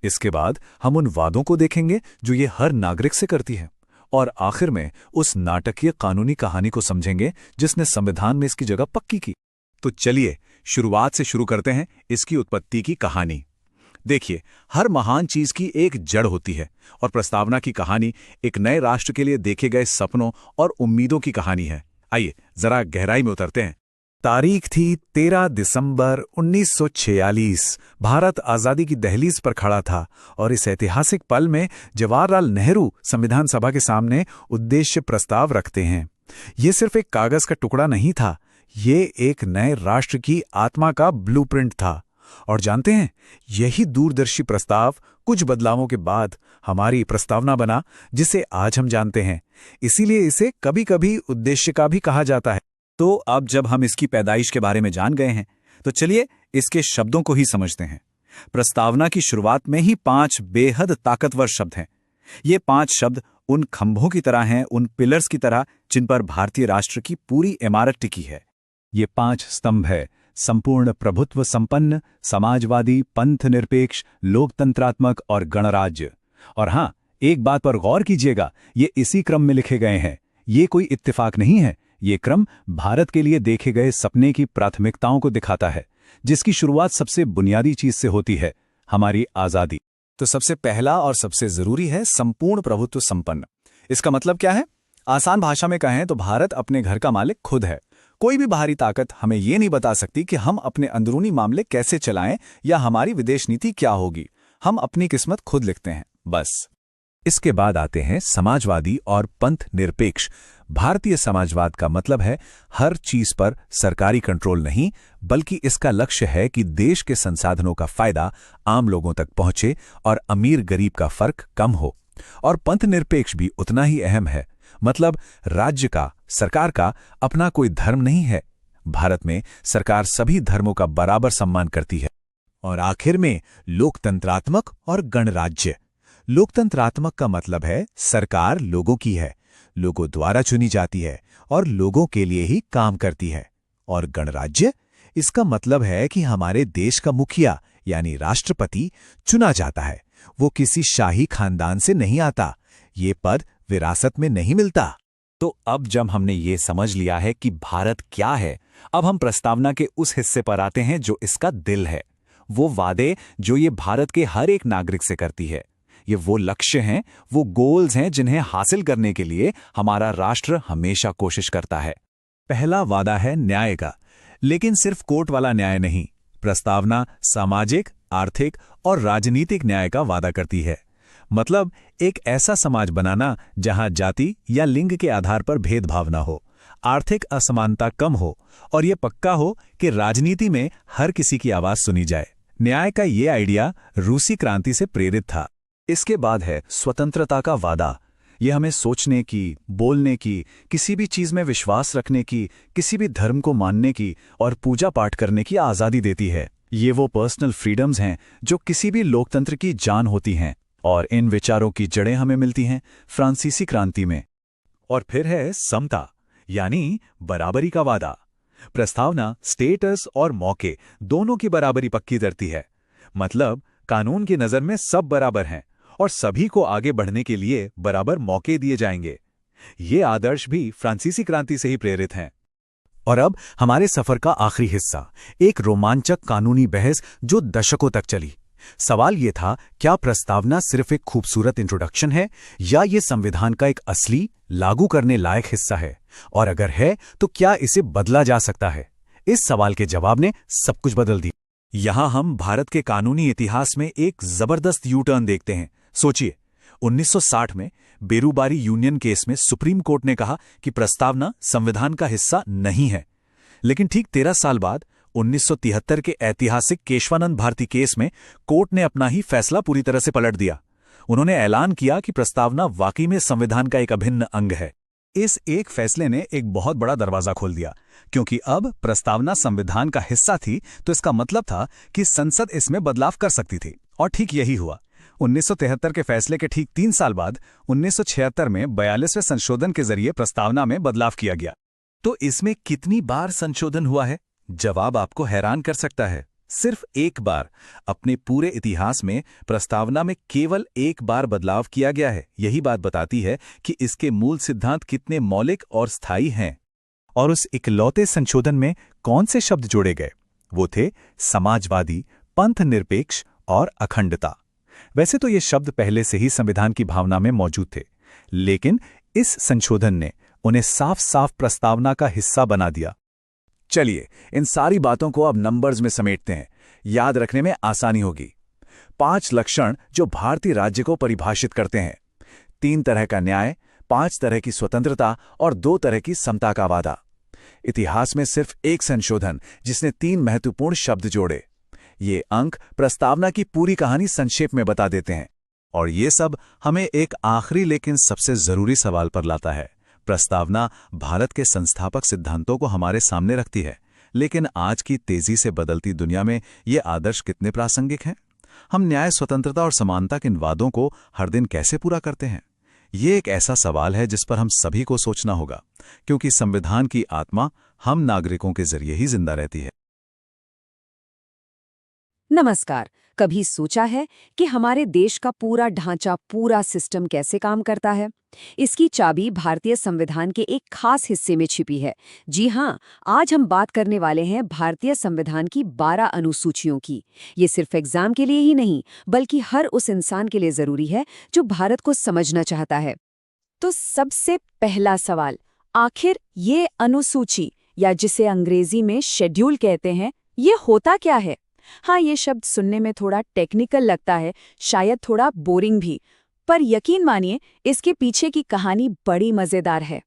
इसके बाद हम उन वादों को देखेंगे जो ये हर नागरिक से करती है। और आखिर में उस नाटकीय कानूनी कहानी को समझेंगे जिसने संविधान में इसकी जगह पक्की की। तो चलिए शुरुआत से शुरू करते हैं इसकी उत्पत्ति की कहानी। देखिए, हर महान चीज की एक जड़ होती है और प्रस्तावना की कहानी एक नए राष्ट्र के लिए देखे गए सपनों और उम्मीदों की कहानी है। आइए जरा गहराई में उतरते हैं। तारीख थी 13 दिसंबर 1946। भारत आजादी की दहलीज पर खड़ा था और इस ऐतिहासिक पल में जवाहरलाल नेहरू संविधान सभा के सामने उद्देश्य प्रस्ताव रखते हैं। ये सिर्फ एक कागज का टुकड़ा नहीं था, ये एक नए राष्ट्र की आत्मा का ब्लूप्रिंट था। और जानते हैं, यही दूरदर्शी प्रस्ताव कुछ बदलावों के बाद हमारी प्रस्तावना बना जिसे आज हम जानते हैं। इसीलिए इसे कभी-कभी उद्देश्य का भी कहा जाता है। तो अब जब हम इसकी पैदाइश के बारे में जान गए हैं, तो चलिए इसके शब्दों को ही समझते हैं। प्रस्तावना की शुरुआत में ही 5 बेहद ताकतवर शब्द हैं। ये 5 शब्द उन खंभों की तरह हैं, उन पिलर्स की तरह जिन पर भारतीय राष्ट्र की पूरी इमारत टिकी है। ये 5 स्तंभ है: संपूर्ण प्रभुत्व संपन्न, समाजवादी, पंथ निरपेक्ष, लोकतंत्रात्मक और गणराज्य। और हां, एक बात पर गौर कीजिएगा, ये इसी क्रम में लिखे गए हैं। ये कोई इत्तेफाक नहीं है, ये क्रम भारत के लिए देखे गए सपने की प्राथमिकताओं को दिखाता है, जिसकी शुरुआत सबसे बुनियादी चीज से होती है, हमारी आजादी। तो सबसे पहला और सबसे जरूरी है संपूर्ण प्रभुत्व संपन्न। इसका मतलब क्या है? आसान भाषा में कहें तो भारत अपने घर का मालिक खुद है। कोई भी बाहरी ताकत हमें ये नहीं बता सकती कि हम अपने अंदरूनी मामले कैसे चलाएं या हमारी विदेश नीति क्या होगी। हम अपनी किस्मत खुद लिखते हैं, बस। इसके बाद आते हैं समाजवादी और पंथ निरपेक्ष। भारतीय समाजवाद का मतलब है हर चीज पर सरकारी कंट्रोल नहीं, बल्कि इसका लक्ष्य है कि देश के संसाधनों का फायदा आम लोगों तक पहुंचे और अमीर गरीब का फर्क कम हो। और पंथ निरपेक्ष भी उतना ही अहम है, मतलब राज्य का, सरकार का अपना कोई धर्म नहीं है। भारत में सरकार सभी धर्मों का बराबर सम्मान करती है। और आखिर में लोकतंत्रात्मक और गणराज्य। लोकतंत्रात्मक का मतलब है सरकार लोगों की है, लोगों द्वारा चुनी जाती है और लोगों के लिए ही काम करती है। और गणराज्य, इसका मतलब है कि हमारे देश का मुखिया यानी राष्ट्रपति चुना जाता है। वो किसी शाही खानदान से नहीं आता, ये पद विरासत में नहीं मिलता। तो अब जब हमने ये समझ लिया है कि भारत क्या है, अब हम प्रस्तावना के उस हिस्से पर आते हैं जो इसका दिल है। वो वादे जो ये भारत के हर एक नागरिक से करती है। ये वो लक्ष्य हैं, वो गोल्स हैं जिन्हें हासिल करने के लिए हमारा राष्ट्र हमेशा कोशिश करता है। पहला वादा है न्याय का, लेकिन सिर्फ कोर्ट वाला न्याय नहीं। प्रस्तावना सामाजिक, आर्थिक और राजनीतिक न्याय का वादा करती है। मतलब एक ऐसा समाज बनाना जहां जाति या लिंग के आधार पर भेदभाव न हो, आर्थिक असमानता कम हो और ये पक्का हो कि राजनीति में हर किसी की आवाज सुनी जाए। न्याय का ये आइडिया रूसी क्रांति से प्रेरित था। इसके बाद है स्वतंत्रता का वादा। ये हमें सोचने की, बोलने की, किसी भी चीज में विश्वास रखने की, किसी भी धर्म को मानने की और पूजा पाठ करने की आजादी देती है। ये वो पर्सनल फ्रीडम्स हैं जो किसी भी लोकतंत्र की जान होती हैं, और इन विचारों की जड़ें हमें मिलती हैं फ्रांसीसी क्रांति में। और फिर है समता, यानी बराबरी का वादा। प्रस्तावना स्टेटस और मौके दोनों की बराबरी पक्की करती है। मतलब कानून की नजर में सब बराबर हैं और सभी को आगे बढ़ने के लिए बराबर मौके दिए जाएंगे। ये आदर्श भी फ्रांसीसी क्रांति से ही प्रेरित हैं। और अब हमारे सफर का आखिरी हिस्सा, एक रोमांचक कानूनी बहस जो दशकों तक चली। सवाल ये था, क्या प्रस्तावना सिर्फ एक खूबसूरत इंट्रोडक्शन है या ये संविधान का एक असली, लागू करने लायक हिस्सा है? और अगर है तो क्या इसे बदला जा सकता है? इस सवाल के जवाब ने सब कुछ बदल दिया। यहां हम भारत के कानूनी इतिहास में एक जबरदस्त यू टर्न देखते हैं। सोचिए, 1960 में बेरूबारी यूनियन केस में सुप्रीम कोर्ट ने कहा कि प्रस्तावना संविधान का हिस्सा नहीं है। लेकिन ठीक 13 साल बाद 1973 के ऐतिहासिक केशवानंद भारती केस में कोर्ट ने अपना ही फैसला पूरी तरह से पलट दिया। उन्होंने ऐलान किया कि प्रस्तावना वाकई में संविधान का एक अभिन्न अंग है। इस एक फैसले ने एक बहुत बड़ा दरवाजा खोल दिया, क्योंकि अब प्रस्तावना संविधान का हिस्सा थी तो इसका मतलब था कि संसद इसमें बदलाव कर सकती थी। और ठीक यही हुआ। 1973 के फैसले के ठीक 3 साल बाद 1976 में 42वें संशोधन के जरिए प्रस्तावना में बदलाव किया गया। तो इसमें कितनी बार संशोधन हुआ है? जवाब आपको हैरान कर सकता है। सिर्फ एक बार। अपने पूरे इतिहास में प्रस्तावना में केवल एक बार बदलाव किया गया है। यही बात बताती है कि इसके मूल सिद्धांत कितने मौलिक और स्थायी हैं। और उस इकलौते संशोधन में कौन से शब्द जोड़े गए? वो थे समाजवादी, पंथ निरपेक्ष और अखंडता। वैसे तो ये शब्द पहले से ही संविधान की भावना में मौजूद थे, लेकिन इस संशोधन ने उन्हें साफ साफ प्रस्तावना का हिस्सा बना दिया। चलिए इन सारी बातों को अब नंबर्स में समेटते हैं, याद रखने में आसानी होगी। 5 लक्षण जो भारतीय राज्य को परिभाषित करते हैं। 3 तरह का न्याय, 5 तरह की स्वतंत्रता और 2 तरह की समता का वादा। इतिहास में सिर्फ एक संशोधन जिसने 3 महत्वपूर्ण शब्द जोड़े। ये अंक प्रस्तावना की पूरी कहानी संक्षेप में बता देते हैं। और ये सब हमें एक आखिरी लेकिन सबसे जरूरी सवाल पर लाता है। प्रस्तावना भारत के संस्थापक सिद्धांतों को हमारे सामने रखती है, लेकिन आज की तेजी से बदलती दुनिया में ये आदर्श कितने प्रासंगिक हैं? हम न्याय, स्वतंत्रता और समानता के इन वादों को हर दिन कैसे पूरा करते हैं? ये एक ऐसा सवाल है जिस पर हम सभी को सोचना होगा, क्योंकि संविधान की आत्मा हम नागरिकों के जरिए ही जिंदा रहती है। नमस्कार। कभी सोचा है कि हमारे देश का पूरा ढांचा, पूरा सिस्टम कैसे काम करता है? इसकी चाबी भारतीय संविधान के एक खास हिस्से में छिपी है। जी हाँ, आज हम बात करने वाले हैं भारतीय संविधान की 12 अनुसूचियों की। ये सिर्फ एग्जाम के लिए ही नहीं, बल्कि हर उस इंसान के लिए जरूरी है जो भारत को समझना चाहता है। तो सबसे पहला सवाल, आखिर ये अनुसूची या जिसे अंग्रेजी में शेड्यूल कहते हैं, ये होता क्या है? हाँ, ये शब्द सुनने में थोड़ा टेक्निकल लगता है, शायद थोड़ा बोरिंग भी, पर यकीन मानिए इसके पीछे की कहानी बड़ी मजेदार है।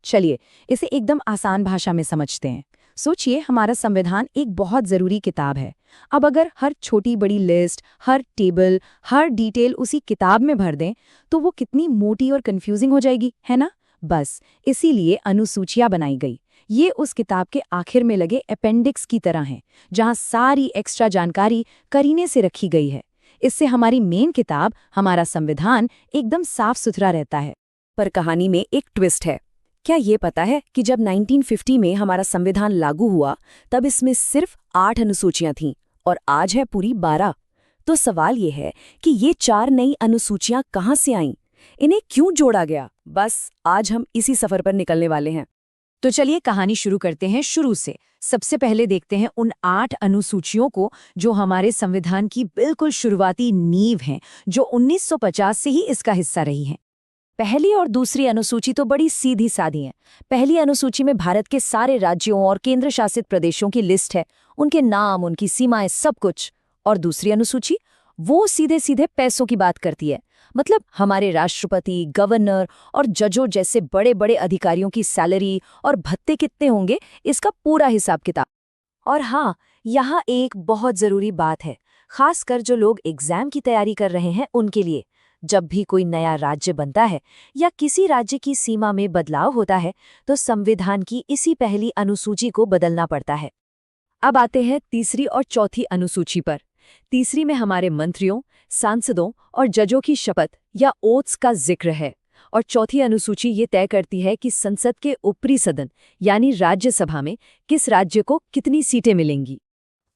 चलिए इसे एकदम आसान भाषा में समझते हैं। सोचिए, हमारा संविधान एक बहुत जरूरी किताब है। अब अगर हर छोटी बड़ी लिस्ट, हर टेबल, हर डिटेल उसी किताब में भर दें तो वो कितनी मोटी और कंफ्यूजिंग हो जाएगी, है ना? बस इसीलिए अनुसूचियां बनाई गई। ये उस किताब के आखिर में लगे अपेंडिक्स की तरह हैं, जहां सारी एक्स्ट्रा जानकारी करीने से रखी गई है। इससे हमारी मेन किताब, हमारा संविधान एकदम साफ सुथरा रहता है। पर कहानी में एक ट्विस्ट है। क्या ये पता है कि जब 1950 में हमारा संविधान लागू हुआ तब इसमें सिर्फ 8 अनुसूचियां थीं और आज है पूरी 12। तो सवाल ये है कि ये 4 नई अनुसूचियां कहाँ से आईं? इन्हें क्यों जोड़ा गया? बस आज हम इसी सफर पर निकलने वाले हैं। तो चलिए कहानी शुरू करते हैं शुरू से। सबसे पहले देखते हैं उन 8 अनुसूचियों को जो हमारे संविधान की बिल्कुल शुरुआती नींव हैं, जो 1950 से ही इसका हिस्सा रही हैं। पहली और दूसरी अनुसूची तो बड़ी सीधी सादी हैं। पहली अनुसूची में भारत के सारे राज्यों और केंद्र शासित प्रदेशों की लिस्ट है, उनके नाम, उनकी सीमाएं, सब कुछ। और दूसरी अनुसूची वो सीधे सीधे पैसों की बात करती है। मतलब हमारे राष्ट्रपति, गवर्नर और जजों जैसे बड़े बड़े अधिकारियों की सैलरी और भत्ते कितने होंगे, इसका पूरा हिसाब किताब। और हाँ, यहाँ एक बहुत ज़रूरी बात है, खासकर जो लोग एग्जाम की तैयारी कर रहे हैं उनके लिए। जब भी कोई नया राज्य बनता है या किसी राज्य की सीमा में बदलाव होता है, तो संविधान की इसी पहली अनुसूची को बदलना पड़ता है। अब आते हैं तीसरी और चौथी अनुसूची पर। तीसरी में हमारे मंत्रियों, सांसदों और जजों की शपथ या ओथ्स का जिक्र है। और चौथी अनुसूची ये तय करती है कि संसद के ऊपरी सदन यानी राज्यसभा में किस राज्य को कितनी सीटें मिलेंगी।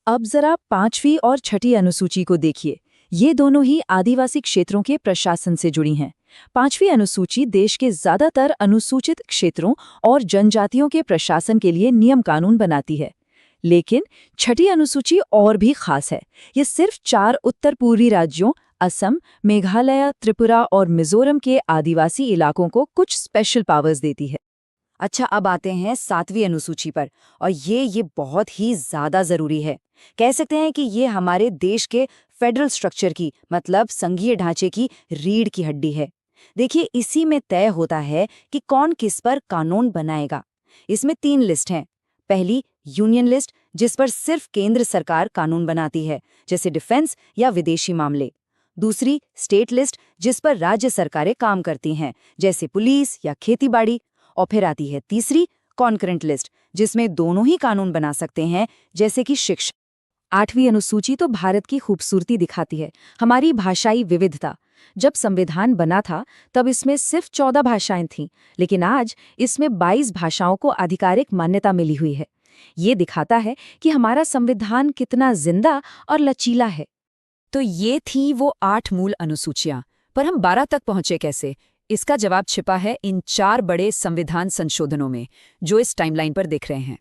अब जरा 5वीं और 6ठी अनुसूची को देखिए। ये दोनों ही आदिवासी क्षेत्रों के प्रशासन से जुड़ी हैं। 5वीं अनुसूची देश के ज्यादातर अनुसूचित क्षेत्रों और जनजातियों के प्रशासन के लिए नियम कानून बनाती है। लेकिन 6ठी अनुसूची और भी खास है। ये सिर्फ 4 उत्तर पूर्वी राज्यों असम, मेघालय, त्रिपुरा और मिजोरम के आदिवासी इलाकों को कुछ स्पेशल पावर्स देती है। अच्छा, अब आते हैं 7वीं अनुसूची पर, और ये बहुत ही ज्यादा जरूरी है। कह सकते हैं कि ये हमारे देश के फेडरल स्ट्रक्चर की, मतलब संघीय ढांचे की रीढ़ की हड्डी है। देखिए, इसी में तय होता है कि कौन किस पर कानून बनाएगा। इसमें 3 लिस्ट हैं। पहली यूनियन लिस्ट, जिस पर सिर्फ केंद्र सरकार कानून बनाती है, जैसे डिफेंस या विदेशी मामले। दूसरी स्टेट लिस्ट, जिस पर राज्य सरकारें काम करती हैं, जैसे पुलिस या खेतीबाड़ी। और फिर आती है तीसरी कॉन्करेंट लिस्ट, जिसमें दोनों ही कानून बना सकते हैं, जैसे कि शिक्षा। 8वीं अनुसूची तो भारत की खूबसूरती दिखाती है, हमारी भाषाई विविधता। जब संविधान बना था तब इसमें सिर्फ 14 भाषाएं थीं, लेकिन आज इसमें 22 भाषाओं को आधिकारिक मान्यता मिली हुई है। ये दिखाता है कि हमारा संविधान कितना जिंदा और लचीला है। तो ये थी वो 8 मूल अनुसूचियां, पर हम 12 तक पहुंचे कैसे? इसका जवाब छिपा है इन 4 बड़े संविधान संशोधनों में, जो इस टाइमलाइन पर दिख रहे हैं।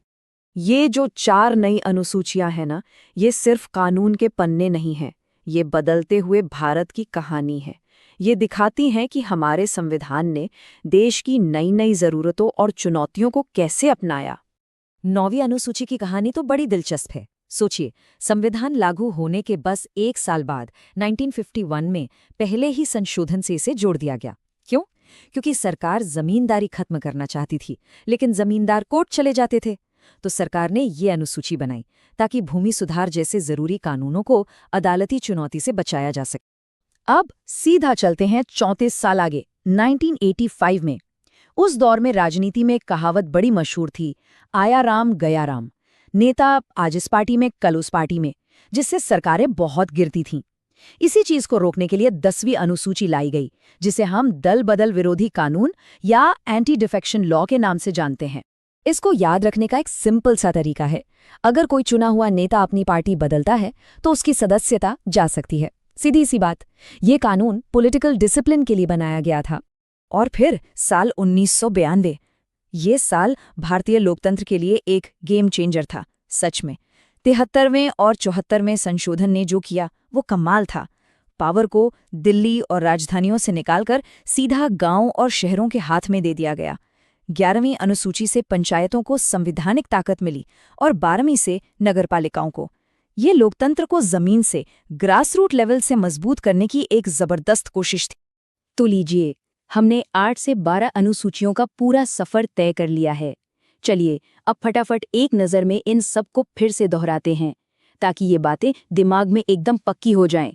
ये जो 4 नई अनुसूचियां हैं ना, ये सिर्फ कानून के पन्ने नहीं हैं, ये बदलते हुए भारत की कहानी है। ये दिखाती हैं कि हमारे संविधान ने देश की नई नई ज़रूरतों और चुनौतियों को कैसे अपनाया। 9वीं अनुसूची की कहानी तो बड़ी दिलचस्प है। सोचिए, संविधान लागू होने के बस 1 साल बाद 1951 में पहले ही संशोधन से इसे जोड़ दिया गया। क्यों? क्योंकि सरकार जमींदारी खत्म करना चाहती थी, लेकिन जमींदार कोर्ट चले जाते थे। तो सरकार ने ये अनुसूची बनाई ताकि भूमि सुधार जैसे जरूरी कानूनों को अदालती चुनौती से बचाया जा सके। अब सीधा चलते हैं 34 साल आगे, 1985 में। उस दौर में राजनीति में एक कहावत बड़ी मशहूर थी, आया राम गया राम। नेता आज इस पार्टी में, कल उस पार्टी में, जिससे सरकारें बहुत गिरती थीं। इसी चीज को रोकने के लिए 10वीं अनुसूची लाई गई, जिसे हम दल बदल विरोधी कानून या एंटी डिफेक्शन लॉ के नाम से जानते हैं। इसको याद रखने का एक सिंपल सा तरीका है, अगर कोई चुना हुआ नेता अपनी पार्टी बदलता है तो उसकी सदस्यता जा सकती है। सीधी सी बात। ये कानून पॉलिटिकल डिसिप्लिन के लिए बनाया गया था। और फिर साल 1992, ये साल भारतीय लोकतंत्र के लिए एक गेम चेंजर था। सच में 73वें और 74वें संशोधन ने जो किया वो कमाल था। पावर को दिल्ली और राजधानियों से निकालकर सीधा गांव और शहरों के हाथ में दे दिया गया। 11वीं अनुसूची से पंचायतों को संवैधानिक ताकत मिली और 12वीं से नगरपालिकाओं को। ये लोकतंत्र को जमीन से, ग्रासरूट लेवल से मजबूत करने की एक जबरदस्त कोशिश थी। तो लीजिए, हमने 8 से 12 अनुसूचियों का पूरा सफर तय कर लिया है। चलिए अब फटाफट एक नज़र में इन सब को फिर से दोहराते हैं, ताकि ये बातें दिमाग में एकदम पक्की हो जाएं।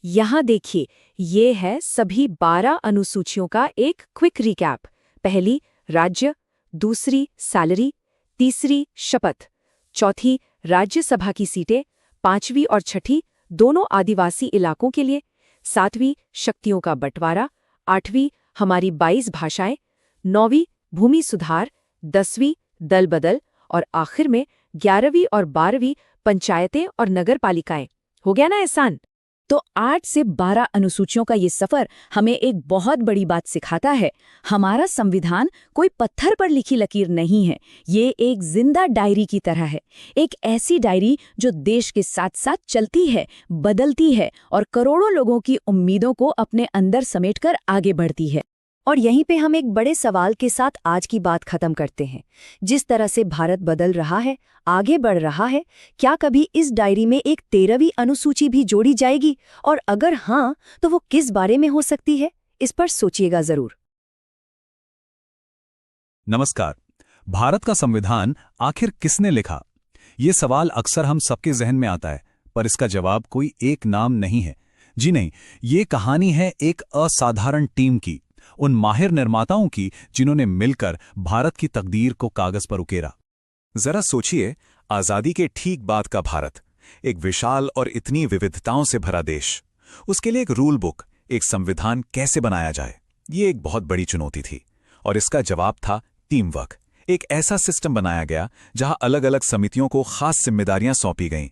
यहाँ देखिए, ये है सभी 12 अनुसूचियों का एक क्विक रिकैप। पहली राज्य, दूसरी सैलरी, तीसरी शपथ, चौथी राज्यसभा की सीटें, 5वीं और 6ठी दोनों आदिवासी इलाकों के लिए, 7वीं शक्तियों का बंटवारा, 8वीं हमारी 22 भाषाएं, 9वीं भूमि सुधार, 10वीं दल बदल और आखिर में 11वीं और 12वीं पंचायतें और नगरपालिकाएं। हो गया ना आसान? तो 8 से 12 अनुसूचियों का ये सफर हमें एक बहुत बड़ी बात सिखाता है। हमारा संविधान कोई पत्थर पर लिखी लकीर नहीं है, ये एक जिंदा डायरी की तरह है। एक ऐसी डायरी जो देश के साथ साथ चलती है, बदलती है और करोड़ों लोगों की उम्मीदों को अपने अंदर समेटकर आगे बढ़ती है। और यहीं पे हम एक बड़े सवाल के साथ आज की बात खत्म करते हैं। जिस तरह से भारत बदल रहा है, आगे बढ़ रहा है, क्या कभी इस डायरी में एक 13वीं अनुसूची भी जोड़ी जाएगी? और अगर हाँ, तो वो किस बारे में हो सकती है? इस पर सोचिएगा जरूर। नमस्कार। भारत का संविधान आखिर किसने लिखा? ये सवाल अक्सर हम सबके जहन में आता है, पर इसका जवाब कोई एक नाम नहीं है। जी नहीं, ये कहानी है एक असाधारण टीम की, उन माहिर निर्माताओं की जिन्होंने मिलकर भारत की तकदीर को कागज पर उकेरा। जरा सोचिए, आजादी के ठीक बाद का भारत, एक विशाल और इतनी विविधताओं से भरा देश, उसके लिए एक रूल बुक, एक संविधान कैसे बनाया जाए, ये एक बहुत बड़ी चुनौती थी। और इसका जवाब था टीम वर्क। एक ऐसा सिस्टम बनाया गया जहां अलग अलग समितियों को खास जिम्मेदारियां सौंपी गईं।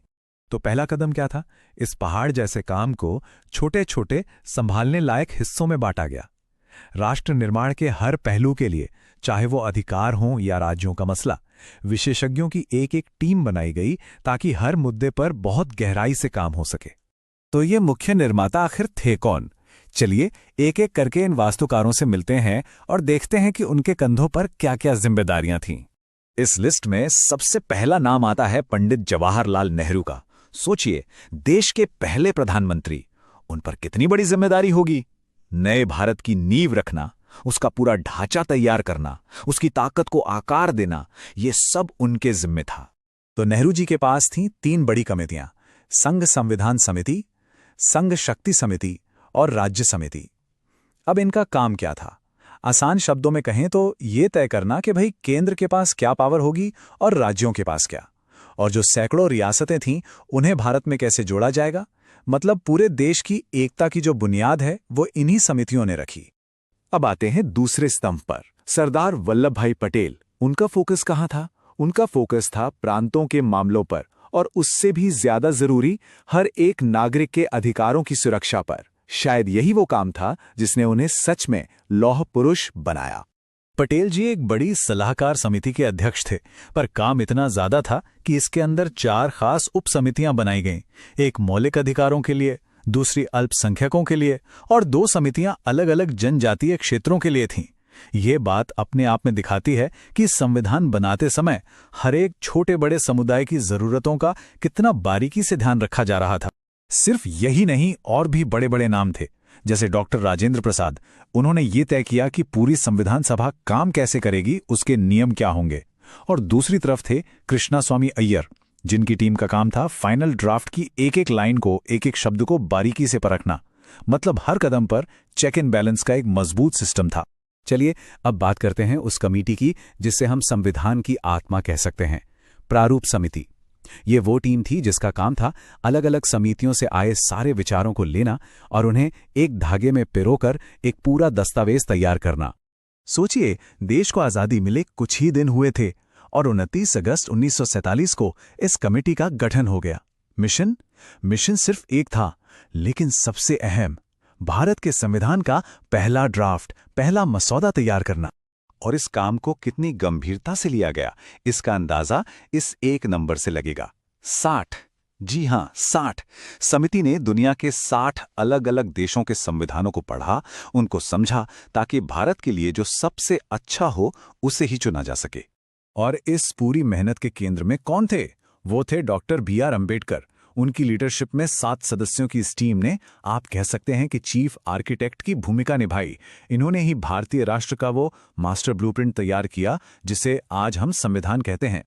तो पहला कदम क्या था? इस पहाड़ जैसे काम को छोटे छोटे संभालने लायक हिस्सों में बांटा गया। राष्ट्र निर्माण के हर पहलू के लिए, चाहे वो अधिकार हों या राज्यों का मसला, विशेषज्ञों की एक एक टीम बनाई गई ताकि हर मुद्दे पर बहुत गहराई से काम हो सके। तो ये मुख्य निर्माता आखिर थे कौन? चलिए एक एक करके इन वास्तुकारों से मिलते हैं और देखते हैं कि उनके कंधों पर क्या क्या जिम्मेदारियां थीं। इस लिस्ट में सबसे पहला नाम आता है पंडित जवाहरलाल नेहरू का। सोचिए, देश के पहले प्रधानमंत्री, उन पर कितनी बड़ी जिम्मेदारी होगी। नए भारत की नींव रखना, उसका पूरा ढांचा तैयार करना, उसकी ताकत को आकार देना, ये सब उनके जिम्मे था। तो नेहरू जी के पास थीं 3 बड़ी कमेटियां: संघ संविधान समिति, संघ शक्ति समिति और राज्य समिति। अब इनका काम क्या था? आसान शब्दों में कहें तो ये तय करना कि भाई केंद्र के पास क्या पावर होगी और राज्यों के पास क्या, और जो सैकड़ों रियासतें थीं उन्हें भारत में कैसे जोड़ा जाएगा। मतलब पूरे देश की एकता की जो बुनियाद है वो इन्हीं समितियों ने रखी। अब आते हैं दूसरे स्तंभ पर, सरदार वल्लभ भाई पटेल। उनका फोकस कहाँ था? उनका फोकस था प्रांतों के मामलों पर, और उससे भी ज्यादा जरूरी, हर एक नागरिक के अधिकारों की सुरक्षा पर। शायद यही वो काम था जिसने उन्हें सच में लौह पुरुष बनाया। पटेल जी एक बड़ी सलाहकार समिति के अध्यक्ष थे, पर काम इतना ज्यादा था कि इसके अंदर 4 खास उप समितियां बनाई गईं। एक मौलिक अधिकारों के लिए, दूसरी अल्पसंख्यकों के लिए और 2 समितियां अलग अलग जनजातीय क्षेत्रों के लिए थीं। ये बात अपने आप में दिखाती है कि संविधान बनाते समय हर एक छोटे बड़े समुदाय की जरूरतों का कितना बारीकी से ध्यान रखा जा रहा था। सिर्फ यही नहीं, और भी बड़े बड़े नाम थे, जैसे डॉक्टर राजेंद्र प्रसाद। उन्होंने ये तय किया कि पूरी संविधान सभा काम कैसे करेगी, उसके नियम क्या होंगे। और दूसरी तरफ थे कृष्णास्वामी अय्यर, जिनकी टीम का काम था फाइनल ड्राफ्ट की एक एक लाइन को, एक एक शब्द को बारीकी से परखना। मतलब हर कदम पर चेक एंड बैलेंस का एक मजबूत सिस्टम था। चलिए अब बात करते हैं उस कमेटी की जिसे हम संविधान की आत्मा कह सकते हैं, प्रारूप समिति। ये वो टीम थी जिसका काम था अलग अलग समितियों से आए सारे विचारों को लेना और उन्हें एक धागे में पिरोकर एक पूरा दस्तावेज तैयार करना। सोचिए, देश को आज़ादी मिले कुछ ही दिन हुए थे और 29 अगस्त 1947 को इस कमेटी का गठन हो गया। मिशन सिर्फ एक था, लेकिन सबसे अहम, भारत के संविधान का पहला ड्राफ्ट, पहला मसौदा तैयार करना। और इस काम को कितनी गंभीरता से लिया गया, इसका अंदाजा इस एक नंबर से लगेगा, 60। जी हां, 60। समिति ने दुनिया के 60 अलग अलग देशों के संविधानों को पढ़ा, उनको समझा, ताकि भारत के लिए जो सबसे अच्छा हो उसे ही चुना जा सके। और इस पूरी मेहनत के केंद्र में कौन थे? वो थे डॉक्टर B.R. अम्बेडकर। उनकी लीडरशिप में 7 सदस्यों की इस टीम ने, आप कह सकते हैं कि चीफ आर्किटेक्ट की भूमिका निभाई। इन्होंने ही भारतीय राष्ट्र का वो मास्टर ब्लूप्रिंट तैयार किया जिसे आज हम संविधान कहते हैं।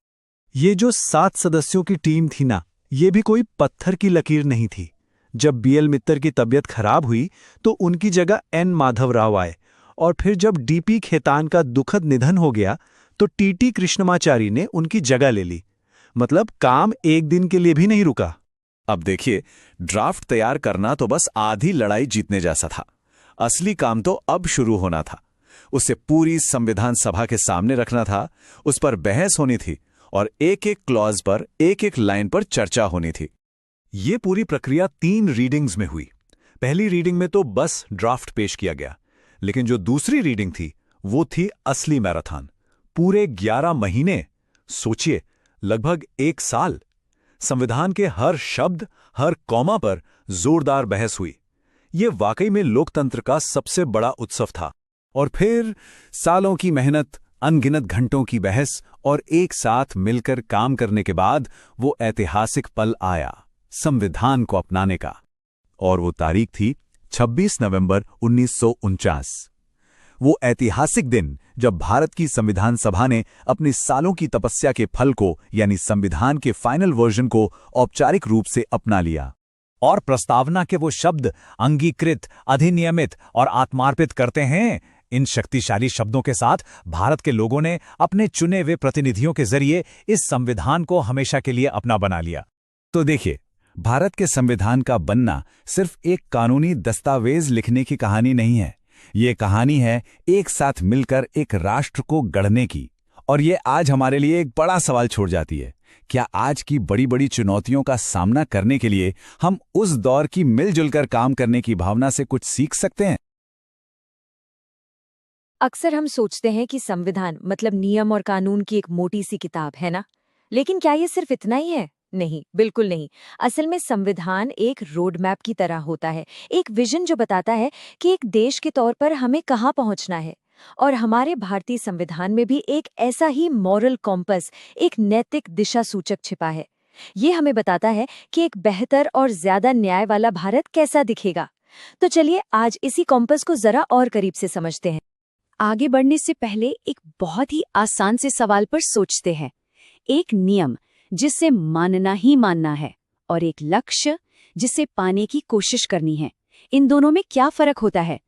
ये जो 7 सदस्यों की टीम थी ना, ये भी कोई पत्थर की लकीर नहीं थी। जब B.L. मित्तर की तबीयत खराब हुई तो उनकी जगह N. माधव राव आए, और फिर जब D.P. खेतान का दुखद निधन हो गया तो T.T. कृष्णमाचारी ने उनकी जगह ले ली। मतलब काम एक दिन के लिए भी नहीं रुका। अब देखिए, ड्राफ्ट तैयार करना तो बस आधी लड़ाई जीतने जैसा था। असली काम तो अब शुरू होना था। उसे पूरी संविधान सभा के सामने रखना था, उस पर बहस होनी थी और एक एक क्लॉज पर, एक एक लाइन पर चर्चा होनी थी। ये पूरी प्रक्रिया 3 रीडिंग्स में हुई। पहली रीडिंग में तो बस ड्राफ्ट पेश किया गया, लेकिन जो दूसरी रीडिंग थी वो थी असली मैराथन। पूरे 11 महीने, सोचिए, लगभग 1 साल। संविधान के हर शब्द, हर कॉमा पर जोरदार बहस हुई। ये वाकई में लोकतंत्र का सबसे बड़ा उत्सव था। और फिर सालों की मेहनत, अनगिनत घंटों की बहस और एक साथ मिलकर काम करने के बाद वो ऐतिहासिक पल आया, संविधान को अपनाने का। और वो तारीख थी 26 नवंबर 1949। वो ऐतिहासिक दिन जब भारत की संविधान सभा ने अपने सालों की तपस्या के फल को, यानी संविधान के फाइनल वर्जन को औपचारिक रूप से अपना लिया। और प्रस्तावना के वो शब्द अंगीकृत, अधिनियमित और आत्मार्पित करते हैं। इन शक्तिशाली शब्दों के साथ भारत के लोगों ने अपने चुने हुए प्रतिनिधियों के जरिए इस संविधान को हमेशा के लिए अपना बना लिया। तो देखिए, भारत के संविधान का बनना सिर्फ एक कानूनी दस्तावेज लिखने की कहानी नहीं है। ये कहानी है एक साथ मिलकर एक राष्ट्र को गढ़ने की। और ये आज हमारे लिए एक बड़ा सवाल छोड़ जाती है, क्या आज की बड़ी बड़ी चुनौतियों का सामना करने के लिए हम उस दौर की मिलजुल कर काम करने की भावना से कुछ सीख सकते हैं? अक्सर हम सोचते हैं कि संविधान मतलब नियम और कानून की एक मोटी सी किताब है ना, लेकिन क्या ये सिर्फ इतना ही है? नहीं, बिल्कुल नहीं। असल में संविधान एक रोड मैप की तरह होता है, एक विजन जो बताता है कि एक देश के तौर पर हमें कहाँ पहुँचना है। और हमारे भारतीय संविधान में भी एक ऐसा ही मॉरल कॉम्पस, एक नैतिक दिशा सूचक छिपा है। ये हमें बताता है कि एक बेहतर और ज्यादा न्याय वाला भारत कैसा दिखेगा। तो चलिए आज इसी कॉम्पस को जरा और करीब से समझते हैं। आगे बढ़ने से पहले एक बहुत ही आसान से सवाल पर सोचते हैं। एक नियम जिसे मानना ही मानना है और एक लक्ष्य जिसे पाने की कोशिश करनी है, इन दोनों में क्या फर्क होता है?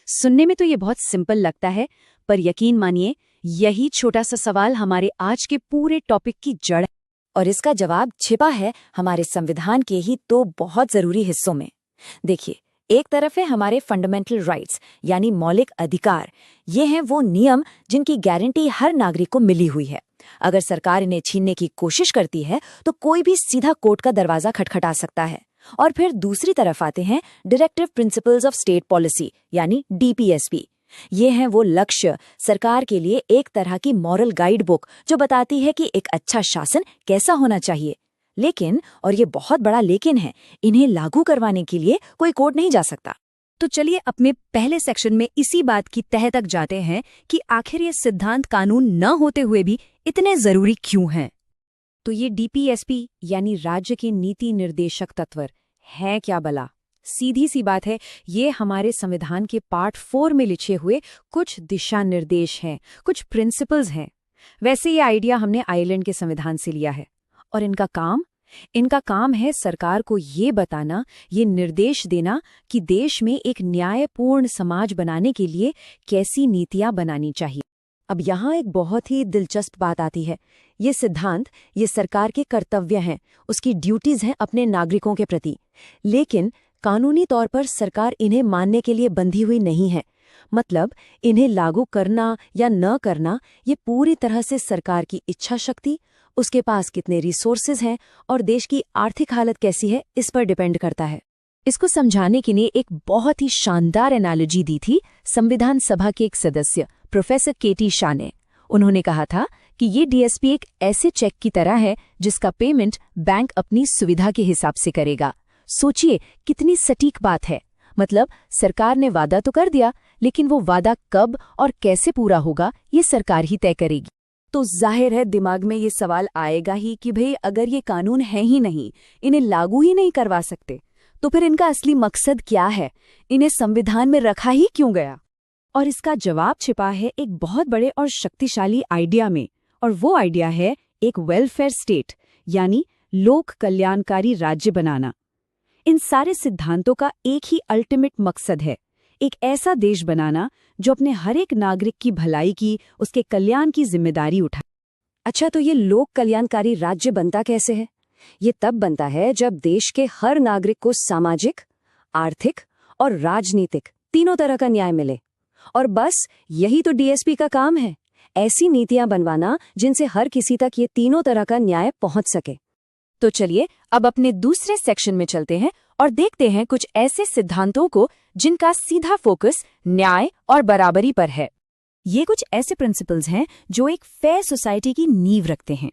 सुनने में तो ये बहुत सिंपल लगता है, पर यकीन मानिए यही छोटा सा सवाल हमारे आज के पूरे टॉपिक की जड़ है। और इसका जवाब छिपा है हमारे संविधान के ही 2 बहुत जरूरी हिस्सों में। देखिए, एक तरफ है हमारे फंडामेंटल राइट्स यानी मौलिक अधिकार। ये हैं वो नियम जिनकी गारंटी हर नागरिक को मिली हुई है। अगर सरकार इन्हें छीनने की कोशिश करती है तो कोई भी सीधा कोर्ट का दरवाजा खटखटा सकता है। और फिर दूसरी तरफ आते हैं directive principles of state policy यानी डीपीएसपी। ये हैं वो लक्ष्य, सरकार के लिए एक तरह की मॉरल गाइड बुक जो बताती है कि एक अच्छा शासन कैसा होना चाहिए। लेकिन, और ये बहुत बड़ा लेकिन है, इन्हें लागू करवाने के लिए कोई कोर्ट नहीं जा सकता। तो चलिए अपने पहले सेक्शन में इसी बात की तह तक जाते हैं कि आखिर ये सिद्धांत कानून न होते हुए भी इतने जरूरी क्यों हैं। तो ये डीपीएसपी यानी राज्य के नीति निर्देशक तत्व है क्या भला? सीधी सी बात है, ये हमारे संविधान के पार्ट 4 में लिखे हुए कुछ दिशा निर्देश हैं, कुछ प्रिंसिपल्स हैं। वैसे ये आइडिया हमने आयरलैंड के संविधान से लिया है। और इनका काम है सरकार को ये बताना, ये निर्देश देना कि देश में एक न्यायपूर्ण समाज बनाने के लिए कैसी नीतियां बनानी चाहिए। अब यहाँ एक बहुत ही दिलचस्प बात आती है। ये सिद्धांत, ये सरकार के कर्तव्य हैं, उसकी ड्यूटीज हैं अपने नागरिकों के प्रति। लेकिन कानूनी तौर पर सरकार इन्हें मानने के लिए बंधी हुई नहीं है। मतलब इन्हें लागू करना या न करना ये पूरी तरह से सरकार की इच्छा शक्ति, उसके पास कितने रिसोर्सेज हैं और देश की आर्थिक हालत कैसी है, इस पर डिपेंड करता है। इसको समझाने के लिए एक बहुत ही शानदार एनालॉजी दी थी संविधान सभा के एक सदस्य प्रोफेसर केटी शाह ने। उन्होंने कहा था कि ये डीएसपी एक ऐसे चेक की तरह है जिसका पेमेंट बैंक अपनी सुविधा के हिसाब से करेगा। सोचिए कितनी सटीक बात है। मतलब सरकार ने वादा तो कर दिया, लेकिन वो वादा कब और कैसे पूरा होगा ये सरकार ही तय करेगी। तो जाहिर है दिमाग में ये सवाल आएगा ही कि भाई अगर ये कानून है ही नहीं, इन्हें लागू ही नहीं करवा सकते, तो फिर इनका असली मकसद क्या है? इन्हें संविधान में रखा ही क्यों गया? और इसका जवाब छिपा है एक बहुत बड़े और शक्तिशाली आइडिया में, और वो आइडिया है एक वेलफेयर स्टेट यानी लोक कल्याणकारी राज्य बनाना। इन सारे सिद्धांतों का एक ही अल्टीमेट मकसद है, एक ऐसा देश बनाना जो अपने हर एक नागरिक की भलाई की, उसके कल्याण की जिम्मेदारी उठाए। अच्छा, तो ये लोक कल्याणकारी राज्य बनता कैसे है? ये तब बनता है जब देश के हर नागरिक को सामाजिक, आर्थिक और राजनीतिक तीनों तरह का न्याय मिले। और बस यही तो डीएसपी का काम है, ऐसी नीतियां बनवाना जिनसे हर किसी तक ये तीनों तरह का न्याय पहुंच सके। तो चलिए अब अपने दूसरे सेक्शन में चलते हैं और देखते हैं कुछ ऐसे सिद्धांतों को जिनका सीधा फोकस न्याय और बराबरी पर है। ये कुछ ऐसे प्रिंसिपल्स हैं जो एक फेयर सोसाइटी की नींव रखते हैं,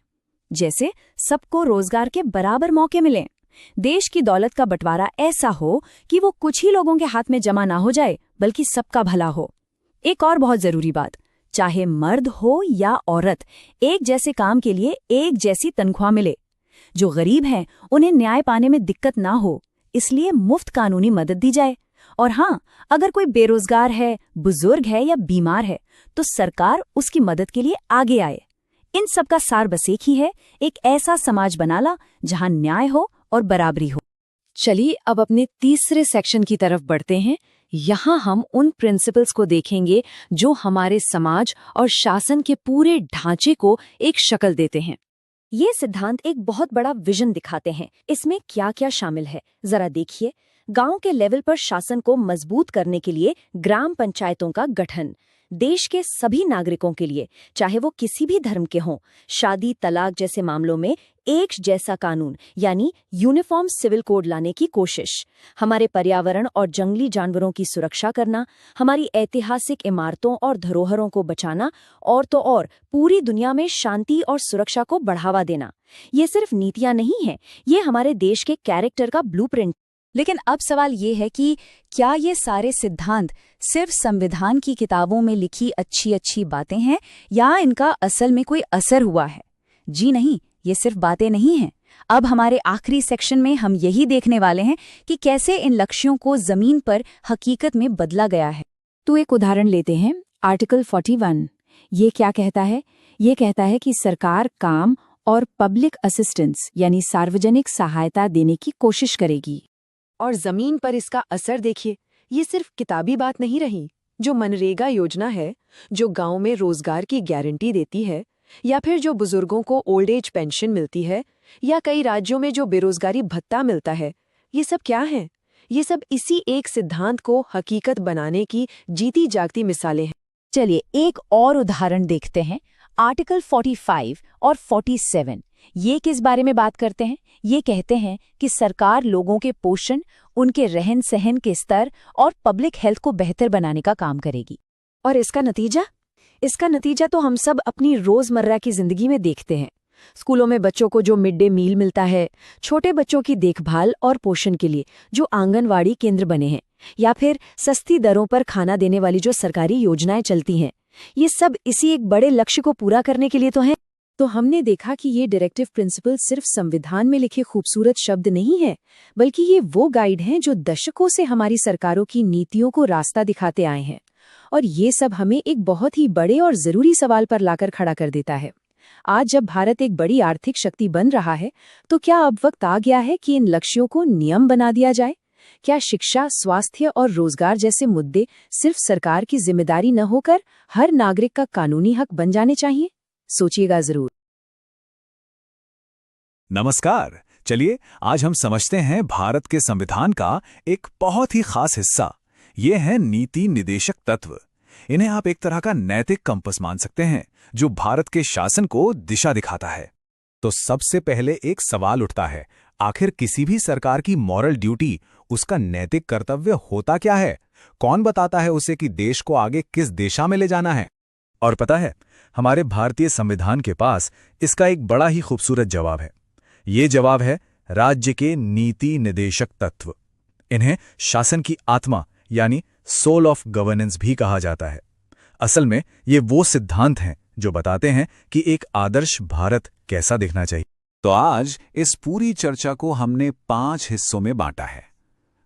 जैसे सबको रोजगार के बराबर मौके मिलें, देश की दौलत का बंटवारा ऐसा हो कि वो कुछ ही लोगों के हाथ में जमा ना हो जाए बल्कि सबका भला हो। एक और बहुत जरूरी बात, चाहे मर्द हो या औरत, एक जैसे काम के लिए एक जैसी तनख्वाह मिले। जो गरीब हैं उन्हें न्याय पाने में दिक्कत ना हो, इसलिए मुफ्त कानूनी मदद दी जाए। और हाँ, अगर कोई बेरोजगार है, बुजुर्ग है या बीमार है तो सरकार उसकी मदद के लिए आगे आए। इन सब का सार बस एक ही है, एक ऐसा समाज बनाना जहां न्याय हो और बराबरी हो। चलिए अब अपने तीसरे सेक्शन की तरफ बढ़ते हैं। यहाँ हम उन प्रिंसिपल्स को देखेंगे जो हमारे समाज और शासन के पूरे ढांचे को एक शक्ल देते हैं। ये सिद्धांत एक बहुत बड़ा विजन दिखाते हैं। इसमें क्या क्या शामिल है जरा देखिए। गांव के लेवल पर शासन को मजबूत करने के लिए ग्राम पंचायतों का गठन, देश के सभी नागरिकों के लिए, चाहे वो किसी भी धर्म के हों, शादी तलाक जैसे मामलों में एक जैसा कानून यानी यूनिफॉर्म सिविल कोड लाने की कोशिश, हमारे पर्यावरण और जंगली जानवरों की सुरक्षा करना, हमारी ऐतिहासिक इमारतों और धरोहरों को बचाना, और तो और पूरी दुनिया में शांति और सुरक्षा को बढ़ावा देना। ये सिर्फ नीतियां नहीं हैं, ये हमारे देश के कैरेक्टर का ब्लूप्रिंट। लेकिन अब सवाल ये है कि क्या ये सारे सिद्धांत सिर्फ संविधान की किताबों में लिखी अच्छी अच्छी बातें हैं या इनका असल में कोई असर हुआ है? जी नहीं, ये सिर्फ बातें नहीं हैं। अब हमारे आखिरी सेक्शन में हम यही देखने वाले हैं कि कैसे इन लक्ष्यों को जमीन पर हकीकत में बदला गया है। तो एक उदाहरण लेते हैं, आर्टिकल 41। ये क्या कहता है? ये कहता है कि सरकार काम और पब्लिक असिस्टेंस यानी सार्वजनिक सहायता देने की कोशिश करेगी। और जमीन पर इसका असर देखिए, ये सिर्फ किताबी बात नहीं रही। जो मनरेगा योजना है, जो गांव में रोजगार की गारंटी देती है, या फिर जो बुजुर्गों को ओल्ड एज पेंशन मिलती है, या कई राज्यों में जो बेरोजगारी भत्ता मिलता है, ये सब क्या है? ये सब इसी एक सिद्धांत को हकीकत बनाने की जीती जागती मिसालें हैं। चलिए एक और उदाहरण देखते हैं, आर्टिकल 45 और 47। ये किस बारे में बात करते हैं? ये कहते हैं कि सरकार लोगों के पोषण, उनके रहन सहन के स्तर और पब्लिक हेल्थ को बेहतर बनाने का काम करेगी। और इसका नतीजा? इसका नतीजा तो हम सब अपनी रोजमर्रा की जिंदगी में देखते हैं। स्कूलों में बच्चों को जो मिड डे मील मिलता है, छोटे बच्चों की देखभाल और पोषण के लिए जो आंगनवाड़ी केंद्र बने हैं, या फिर सस्ती दरों पर खाना देने वाली जो सरकारी योजनाएं चलती हैं, ये सब इसी एक बड़े लक्ष्य को पूरा करने के लिए तो हैं। तो हमने देखा कि ये डायरेक्टिव प्रिंसिपल सिर्फ संविधान में लिखे खूबसूरत शब्द नहीं है, बल्कि ये वो गाइड हैं जो दशकों से हमारी सरकारों की नीतियों को रास्ता दिखाते आए हैं। और ये सब हमें एक बहुत ही बड़े और जरूरी सवाल पर लाकर खड़ा कर देता है। आज जब भारत एक बड़ी आर्थिक शक्ति बन रहा है, तो क्या अब वक्त आ गया है कि इन लक्ष्यों को नियम बना दिया जाए? क्या शिक्षा, स्वास्थ्य और रोजगार जैसे मुद्दे सिर्फ सरकार की जिम्मेदारी न होकर हर नागरिक का कानूनी हक बन जाने चाहिए? सोचिएगा जरूर। नमस्कार। चलिए आज हम समझते हैं भारत के संविधान का एक बहुत ही खास हिस्सा। ये है नीति निर्देशक तत्व। इन्हें आप एक तरह का नैतिक कंपस मान सकते हैं जो भारत के शासन को दिशा दिखाता है। तो सबसे पहले एक सवाल उठता है, आखिर किसी भी सरकार की मॉरल ड्यूटी, उसका नैतिक कर्तव्य होता क्या है? कौन बताता है उसे कि देश को आगे किस दिशा में ले जाना है? और पता है, हमारे भारतीय संविधान के पास इसका एक बड़ा ही खूबसूरत जवाब है। ये जवाब है राज्य के नीति निर्देशक तत्व। इन्हें शासन की आत्मा यानी सोल ऑफ गवर्नेंस भी कहा जाता है। असल में ये वो सिद्धांत हैं जो बताते हैं कि एक आदर्श भारत कैसा दिखना चाहिए। तो आज इस पूरी चर्चा को हमने 5 हिस्सों में बांटा है।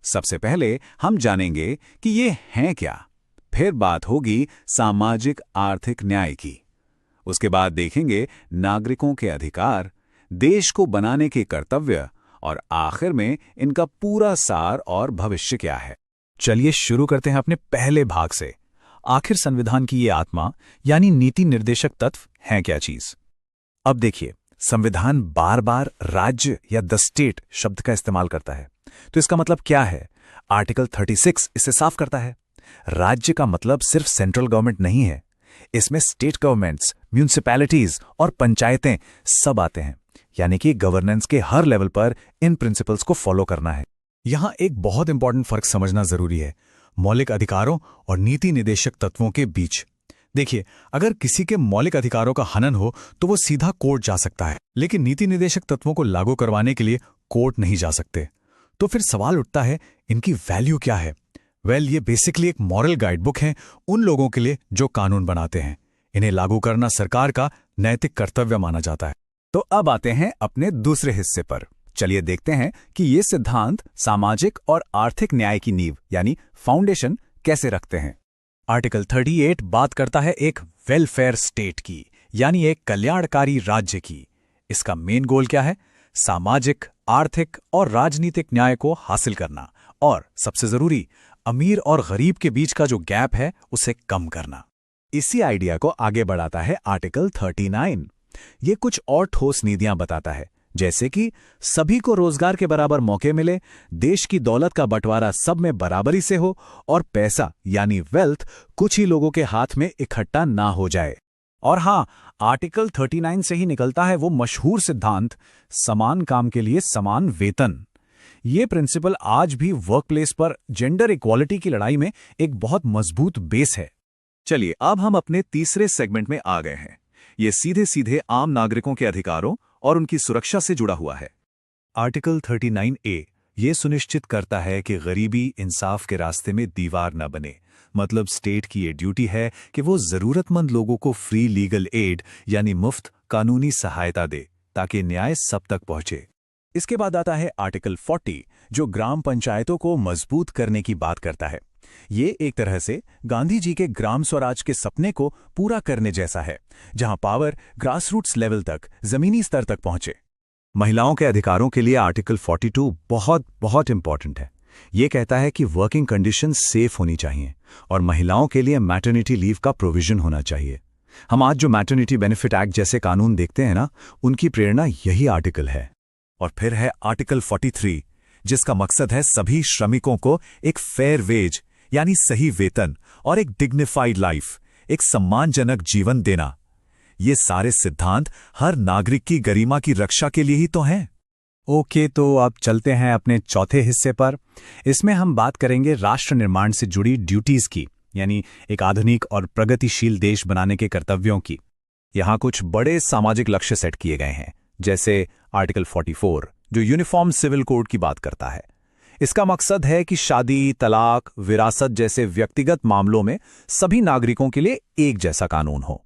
सबसे पहले हम जानेंगे कि ये हैं क्या, फिर बात होगी सामाजिक आर्थिक न्याय की, उसके बाद देखेंगे नागरिकों के अधिकार, देश को बनाने के कर्तव्य, और आखिर में इनका पूरा सार और भविष्य क्या है। चलिए शुरू करते हैं अपने पहले भाग से। आखिर संविधान की ये आत्मा यानी नीति निर्देशक तत्व हैं क्या चीज? अब देखिए, संविधान बार बार राज्य या द स्टेट शब्द का इस्तेमाल करता है, तो इसका मतलब क्या है? आर्टिकल 36 इसे साफ करता है। राज्य का मतलब सिर्फ सेंट्रल गवर्नमेंट नहीं है, इसमें स्टेट गवर्नमेंट्स, म्यूनिसिपैलिटीज और पंचायतें सब आते हैं। यानी कि गवर्नेंस के हर लेवल पर इन प्रिंसिपल्स को फॉलो करना है। यहाँ एक बहुत इंपॉर्टेंट फर्क समझना जरूरी है, मौलिक अधिकारों और नीति निदेशक तत्वों के बीच। देखिए, अगर किसी के मौलिक अधिकारों का हनन हो तो वो सीधा कोर्ट जा सकता है, लेकिन नीति निदेशक तत्वों को लागू करवाने के लिए कोर्ट नहीं जा सकते। तो फिर सवाल उठता है, इनकी वैल्यू क्या है? ये बेसिकली एक मॉरल गाइडबुक है उन लोगों के लिए जो कानून बनाते हैं। इन्हें लागू करना सरकार का नैतिक कर्तव्य माना जाता है। तो अब आते हैं अपने दूसरे हिस्से पर। चलिए देखते हैं कि ये सिद्धांत सामाजिक और आर्थिक न्याय की नींव यानी फाउंडेशन कैसे रखते हैं। आर्टिकल 38 बात करता है एक वेलफेयर स्टेट की, यानी एक कल्याणकारी राज्य की। इसका मेन गोल क्या है? सामाजिक, आर्थिक और राजनीतिक न्याय को हासिल करना, और सबसे जरूरी, अमीर और गरीब के बीच का जो गैप है उसे कम करना। इसी आइडिया को आगे बढ़ाता है आर्टिकल 39। ये कुछ और ठोस नीतियां बताता है, जैसे कि सभी को रोजगार के बराबर मौके मिले, देश की दौलत का बंटवारा सब में बराबरी से हो, और पैसा यानी वेल्थ कुछ ही लोगों के हाथ में इकट्ठा ना हो जाए। और हाँ, आर्टिकल 39 से ही निकलता है वो मशहूर सिद्धांत, समान काम के लिए समान वेतन। ये प्रिंसिपल आज भी वर्कप्लेस पर जेंडर इक्वालिटी की लड़ाई में एक बहुत मजबूत बेस है। चलिए, अब हम अपने तीसरे सेगमेंट में आ गए हैं। ये सीधे सीधे आम नागरिकों के अधिकारों और उनकी सुरक्षा से जुड़ा हुआ है। आर्टिकल 39A ये सुनिश्चित करता है कि गरीबी इंसाफ के रास्ते में दीवार न बने। मतलब स्टेट की ये ड्यूटी है कि वो जरूरतमंद लोगों को फ्री लीगल एड यानी मुफ्त कानूनी सहायता दे, ताकि न्याय सब तक पहुंचे। इसके बाद आता है आर्टिकल 40, जो ग्राम पंचायतों को मजबूत करने की बात करता है। ये एक तरह से गांधी जी के ग्राम स्वराज के सपने को पूरा करने जैसा है, जहां पावर ग्रासरूट्स लेवल तक, जमीनी स्तर तक पहुंचे। महिलाओं के अधिकारों के लिए आर्टिकल 42 बहुत बहुत इंपॉर्टेंट है। ये कहता है कि वर्किंग कंडीशन सेफ होनी चाहिए और महिलाओं के लिए मैटरनिटी लीव का प्रोविजन होना चाहिए। हम आज जो मैटरनिटी बेनिफिट एक्ट जैसे कानून देखते हैं ना, उनकी प्रेरणा यही आर्टिकल है। और फिर है आर्टिकल 43, जिसका मकसद है सभी श्रमिकों को एक फेयर वेज यानी सही वेतन और एक डिग्निफाइड लाइफ, एक सम्मानजनक जीवन देना। ये सारे सिद्धांत हर नागरिक की गरिमा की रक्षा के लिए ही तो हैं। ओके, तो अब चलते हैं अपने चौथे हिस्से पर। इसमें हम बात करेंगे राष्ट्र निर्माण से जुड़ी ड्यूटीज की, यानी एक आधुनिक और प्रगतिशील देश बनाने के कर्तव्यों की। यहाँ कुछ बड़े सामाजिक लक्ष्य सेट किए गए हैं, जैसे आर्टिकल 44 जो यूनिफॉर्म सिविल कोड की बात करता है। इसका मकसद है कि शादी, तलाक, विरासत जैसे व्यक्तिगत मामलों में सभी नागरिकों के लिए एक जैसा कानून हो।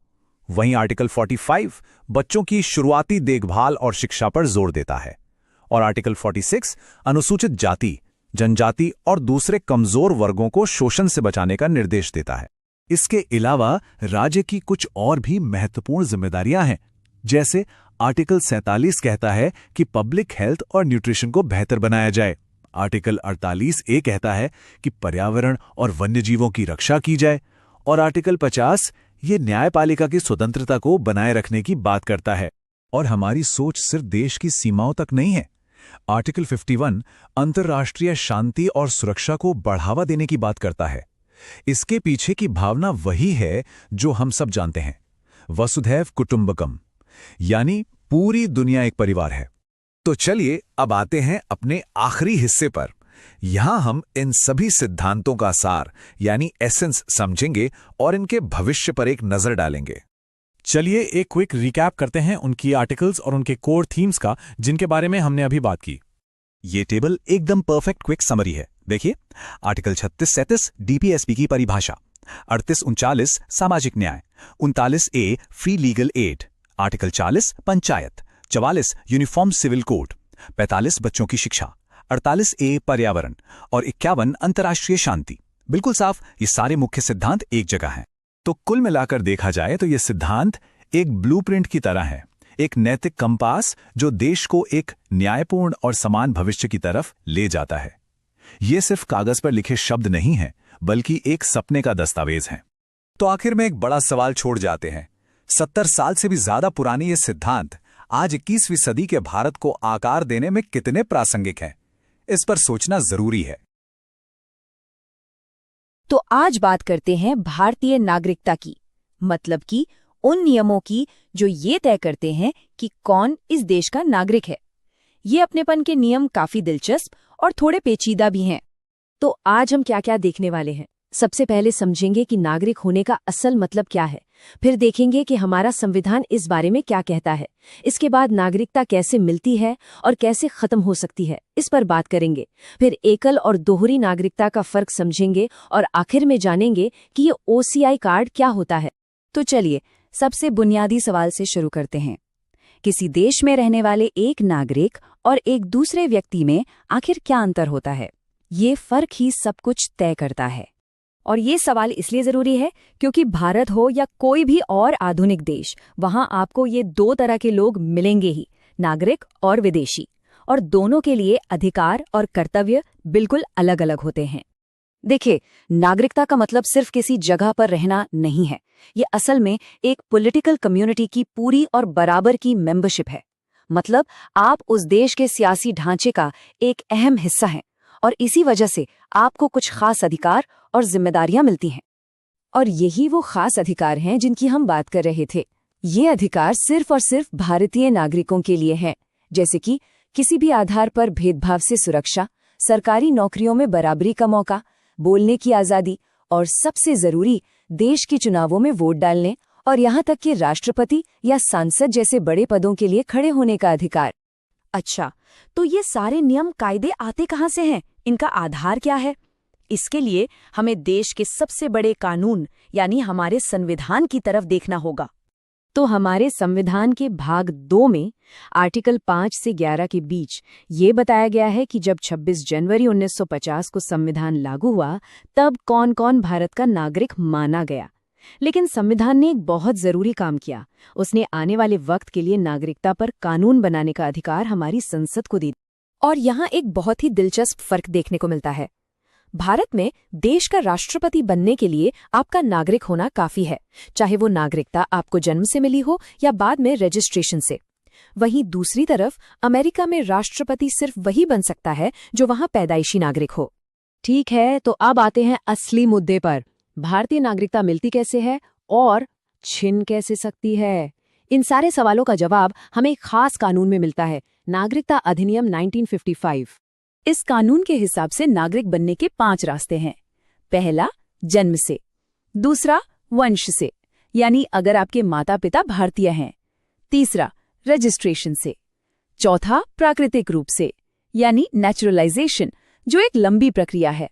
वहीं आर्टिकल 45 बच्चों की शुरुआती देखभाल और शिक्षा पर जोर देता है, और आर्टिकल 46 अनुसूचित जाति, जनजाति और दूसरे कमजोर वर्गों को शोषण से बचाने का निर्देश देता है। इसके अलावा राज्य की कुछ और भी महत्वपूर्ण जिम्मेदारियां हैं, जैसे आर्टिकल 47 कहता है कि पब्लिक हेल्थ और न्यूट्रिशन को बेहतर बनाया जाए। आर्टिकल 48A कहता है कि पर्यावरण और वन्यजीवों की रक्षा की जाए, और आर्टिकल 50 ये न्यायपालिका की स्वतंत्रता को बनाए रखने की बात करता है। और हमारी सोच सिर्फ देश की सीमाओं तक नहीं है। आर्टिकल 51 अंतर्राष्ट्रीय शांति और सुरक्षा को बढ़ावा देने की बात करता है। इसके पीछे की भावना वही है जो हम सब जानते हैं, वसुधैव कुटुंबकम, यानी पूरी दुनिया एक परिवार है। तो चलिए अब आते हैं अपने आखिरी हिस्से पर। यहां हम इन सभी सिद्धांतों का सार यानी एसेंस समझेंगे और इनके भविष्य पर एक नजर डालेंगे। चलिए एक क्विक रिकैप करते हैं उनकी आर्टिकल्स और उनके कोर थीम्स का, जिनके बारे में हमने अभी बात की। ये टेबल एकदम परफेक्ट क्विक समरी है। देखिए, आर्टिकल 36-37 डीपीएसपी की परिभाषा, 38-39 सामाजिक न्याय, 39A free legal aid, article 40 panchayat, 44 uniform civil code, 45 बच्चों की शिक्षा, 48A पर्यावरण और 51 अंतर्राष्ट्रीय शांति। बिल्कुल साफ, ये सारे मुख्य सिद्धांत एक जगह हैं। तो कुल मिलाकर देखा जाए तो ये सिद्धांत एक ब्लूप्रिंट की तरह है, एक नैतिक कंपास जो देश को एक न्यायपूर्ण और समान भविष्य की तरफ ले जाता है। ये सिर्फ कागज पर लिखे शब्द नहीं है, बल्कि एक सपने का दस्तावेज है। तो आखिर में एक बड़ा सवाल छोड़ जाते हैं। 70 साल से भी ज्यादा पुराने ये सिद्धांत आज 21वीं सदी के भारत को आकार देने में कितने प्रासंगिक हैं, इस पर सोचना जरूरी है। तो आज बात करते हैं भारतीय नागरिकता की, मतलब कि उन नियमों की जो ये तय करते हैं कि कौन इस देश का नागरिक है। ये अपनेपन के नियम काफी दिलचस्प और थोड़े पेचीदा भी हैं। तो आज हम क्या क्या देखने वाले हैं? सबसे पहले समझेंगे कि नागरिक होने का असल मतलब क्या है। फिर देखेंगे कि हमारा संविधान इस बारे में क्या कहता है। इसके बाद नागरिकता कैसे मिलती है और कैसे खत्म हो सकती है, इस पर बात करेंगे। फिर एकल और दोहरी नागरिकता का फर्क समझेंगे और आखिर में जानेंगे कि ये OCI कार्ड क्या होता है। तो चलिए सबसे बुनियादी सवाल से शुरू करते हैं। किसी देश में रहने वाले एक नागरिक और एक दूसरे व्यक्ति में आखिर क्या अंतर होता है? ये फर्क ही सब कुछ तय करता है। और ये सवाल इसलिए जरूरी है क्योंकि भारत हो या कोई भी और आधुनिक देश, वहां आपको ये दो तरह के लोग मिलेंगे ही, नागरिक और विदेशी। और दोनों के लिए अधिकार और कर्तव्य बिल्कुल अलग अलग होते हैं। देखिए, नागरिकता का मतलब सिर्फ किसी जगह पर रहना नहीं है। ये असल में एक पॉलिटिकल कम्युनिटी की पूरी और बराबर की मेंबरशिप है। मतलब आप उस देश के सियासी ढांचे का एक अहम हिस्सा हैं और इसी वजह से आपको कुछ खास अधिकार और जिम्मेदारियां मिलती हैं। और यही वो खास अधिकार हैं जिनकी हम बात कर रहे थे। ये अधिकार सिर्फ और सिर्फ भारतीय नागरिकों के लिए हैं, जैसे कि किसी भी आधार पर भेदभाव से सुरक्षा, सरकारी नौकरियों में बराबरी का मौका, बोलने की आज़ादी और सबसे जरूरी देश के चुनावों में वोट डालने और यहाँ तक कि राष्ट्रपति या सांसद जैसे बड़े पदों के लिए खड़े होने का अधिकार। अच्छा, तो ये सारे नियम कायदे आते कहाँ से हैं? इनका आधार क्या है? इसके लिए हमें देश के सबसे बड़े कानून यानी हमारे संविधान की तरफ देखना होगा। तो हमारे संविधान के भाग 2 में आर्टिकल 5 से 11 के बीच ये बताया गया है कि जब 26 जनवरी 1950 को संविधान लागू हुआ तब कौन कौन भारत का नागरिक माना गया। लेकिन संविधान ने एक बहुत जरूरी काम किया। उसने आने वाले वक्त के लिए नागरिकता पर कानून बनाने का अधिकार हमारी संसद को दी। और यहाँ एक बहुत ही दिलचस्प फर्क देखने को मिलता है। भारत में देश का राष्ट्रपति बनने के लिए आपका नागरिक होना काफी है, चाहे वो नागरिकता आपको जन्म से मिली हो या बाद में रजिस्ट्रेशन से। वहीं दूसरी तरफ अमेरिका में राष्ट्रपति सिर्फ वही बन सकता है जो वहां पैदाइशी नागरिक हो। ठीक है, तो अब आते हैं असली मुद्दे पर। भारतीय नागरिकता मिलती कैसे है और छिन कैसे सकती है? इन सारे सवालों का जवाब हमें एक खास कानून में मिलता है, नागरिकता अधिनियम 1955। इस कानून के हिसाब से नागरिक बनने के 5 रास्ते हैं। पहला, जन्म से। दूसरा, वंश से, यानी अगर आपके माता पिता भारतीय हैं। तीसरा, रजिस्ट्रेशन से। चौथा, प्राकृतिक रूप से, यानी नेचुरलाइजेशन, जो एक लंबी प्रक्रिया है।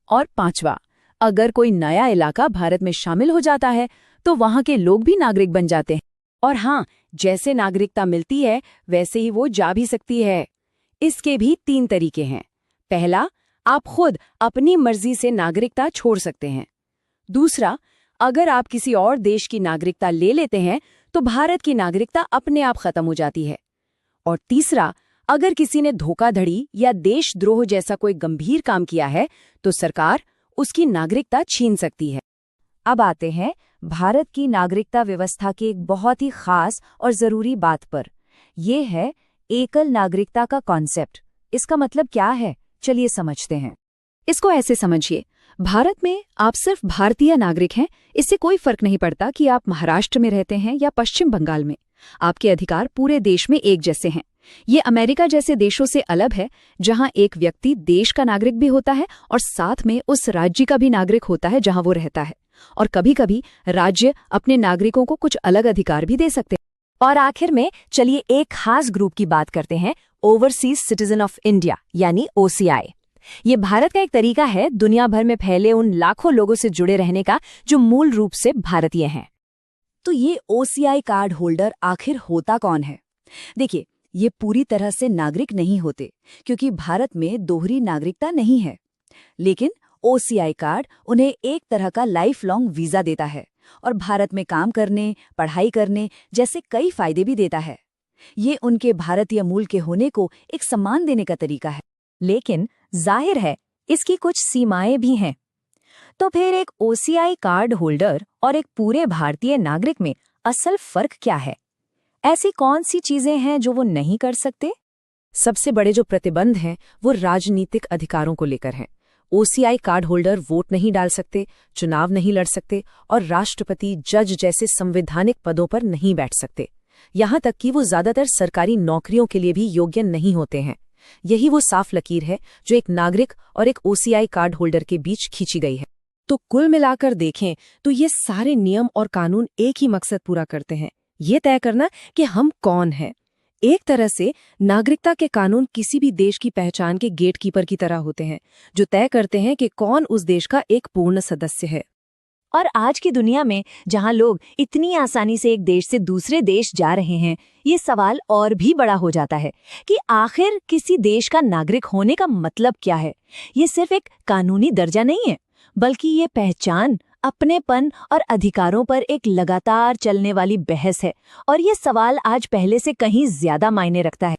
और पांचवा, अगर कोई नया इलाका भारत में शामिल हो जाता है तो वहां के लोग भी नागरिक बन जाते हैं। और हाँ, जैसे नागरिकता मिलती है वैसे ही वो जा भी सकती है। इसके भी 3 तरीके हैं। पहला, आप खुद अपनी मर्जी से नागरिकता छोड़ सकते हैं। दूसरा, अगर आप किसी और देश की नागरिकता ले लेते हैं तो भारत की नागरिकता अपने आप खत्म हो जाती है। और तीसरा, अगर किसी ने धोखाधड़ी या देशद्रोह जैसा कोई गंभीर काम किया है तो सरकार उसकी नागरिकता छीन सकती है। अब आते हैं भारत की नागरिकता व्यवस्था की एक बहुत ही खास और जरूरी बात पर। यह है एकल नागरिकता का कॉन्सेप्ट। इसका मतलब क्या है, चलिए समझते हैं। इसको ऐसे समझिए, भारत में आप सिर्फ भारतीय नागरिक हैं। इससे कोई फर्क नहीं पड़ता कि आप महाराष्ट्र में रहते हैं या पश्चिम बंगाल में। आपके अधिकार पूरे देश में एक जैसे हैं। ये अमेरिका जैसे देशों से अलग है, जहां एक व्यक्ति देश का नागरिक भी होता है और साथ में उस राज्य का भी नागरिक होता है जहां वो रहता है। और कभी-कभी राज्य अपने नागरिकों को कुछ अलग अधिकार भी दे सकते हैं। और आखिर में चलिए एक खास ग्रुप की बात करते हैं, ओवरसीज सिटीजन ऑफ इंडिया यानी OCI। ये भारत का एक तरीका है दुनिया भर में फैले उन लाखों लोगों से जुड़े रहने का जो मूल रूप से भारतीय हैं। तो ये OCI कार्ड होल्डर आखिर होता कौन है? देखिए, ये पूरी तरह से नागरिक नहीं होते क्योंकि भारत में दोहरी नागरिकता नहीं है। लेकिन OCI कार्ड उन्हें एक तरह का लाइफ लॉन्ग वीजा देता है और भारत में काम करने, पढ़ाई करने जैसे कई फायदे भी देता है। ये उनके भारतीय मूल के होने को एक सम्मान देने का तरीका है। लेकिन जाहिर है इसकी कुछ सीमाएं भी हैं। तो फिर एक OCI कार्ड होल्डर और एक पूरे भारतीय नागरिक में असल फर्क क्या है? ऐसी कौन सी चीजें हैं जो वो नहीं कर सकते? सबसे बड़े जो प्रतिबंध हैं वो राजनीतिक अधिकारों को लेकर हैं। OCI कार्ड होल्डर वोट नहीं डाल सकते, चुनाव नहीं लड़ सकते और राष्ट्रपति, जज जैसे संवैधानिक पदों पर नहीं बैठ सकते। यहाँ तक कि वो ज्यादातर सरकारी नौकरियों के लिए भी योग्य नहीं होते हैं। यही वो साफ लकीर है जो एक नागरिक और एक OCI कार्ड होल्डर के बीच खींची गई है। तो कुल मिलाकर देखें तो ये सारे नियम और कानून एक ही मकसद पूरा करते हैं, ये तय करना कि हम कौन हैं। एक तरह से नागरिकता के कानून किसी भी देश की पहचान के गेटकीपर की तरह होते हैं, जो तय करते हैं कि कौन उस देश का एक पूर्ण सदस्य है। और आज की दुनिया में जहां लोग इतनी आसानी से एक देश से दूसरे देश जा रहे हैं, ये सवाल और भी बड़ा हो जाता है कि आखिर किसी देश का नागरिक होने का मतलब क्या है। ये सिर्फ एक कानूनी दर्जा नहीं है, बल्कि ये पहचान, अपनेपन और अधिकारों पर एक लगातार चलने वाली बहस है। और ये सवाल आज पहले से कहीं ज्यादा मायने रखता है।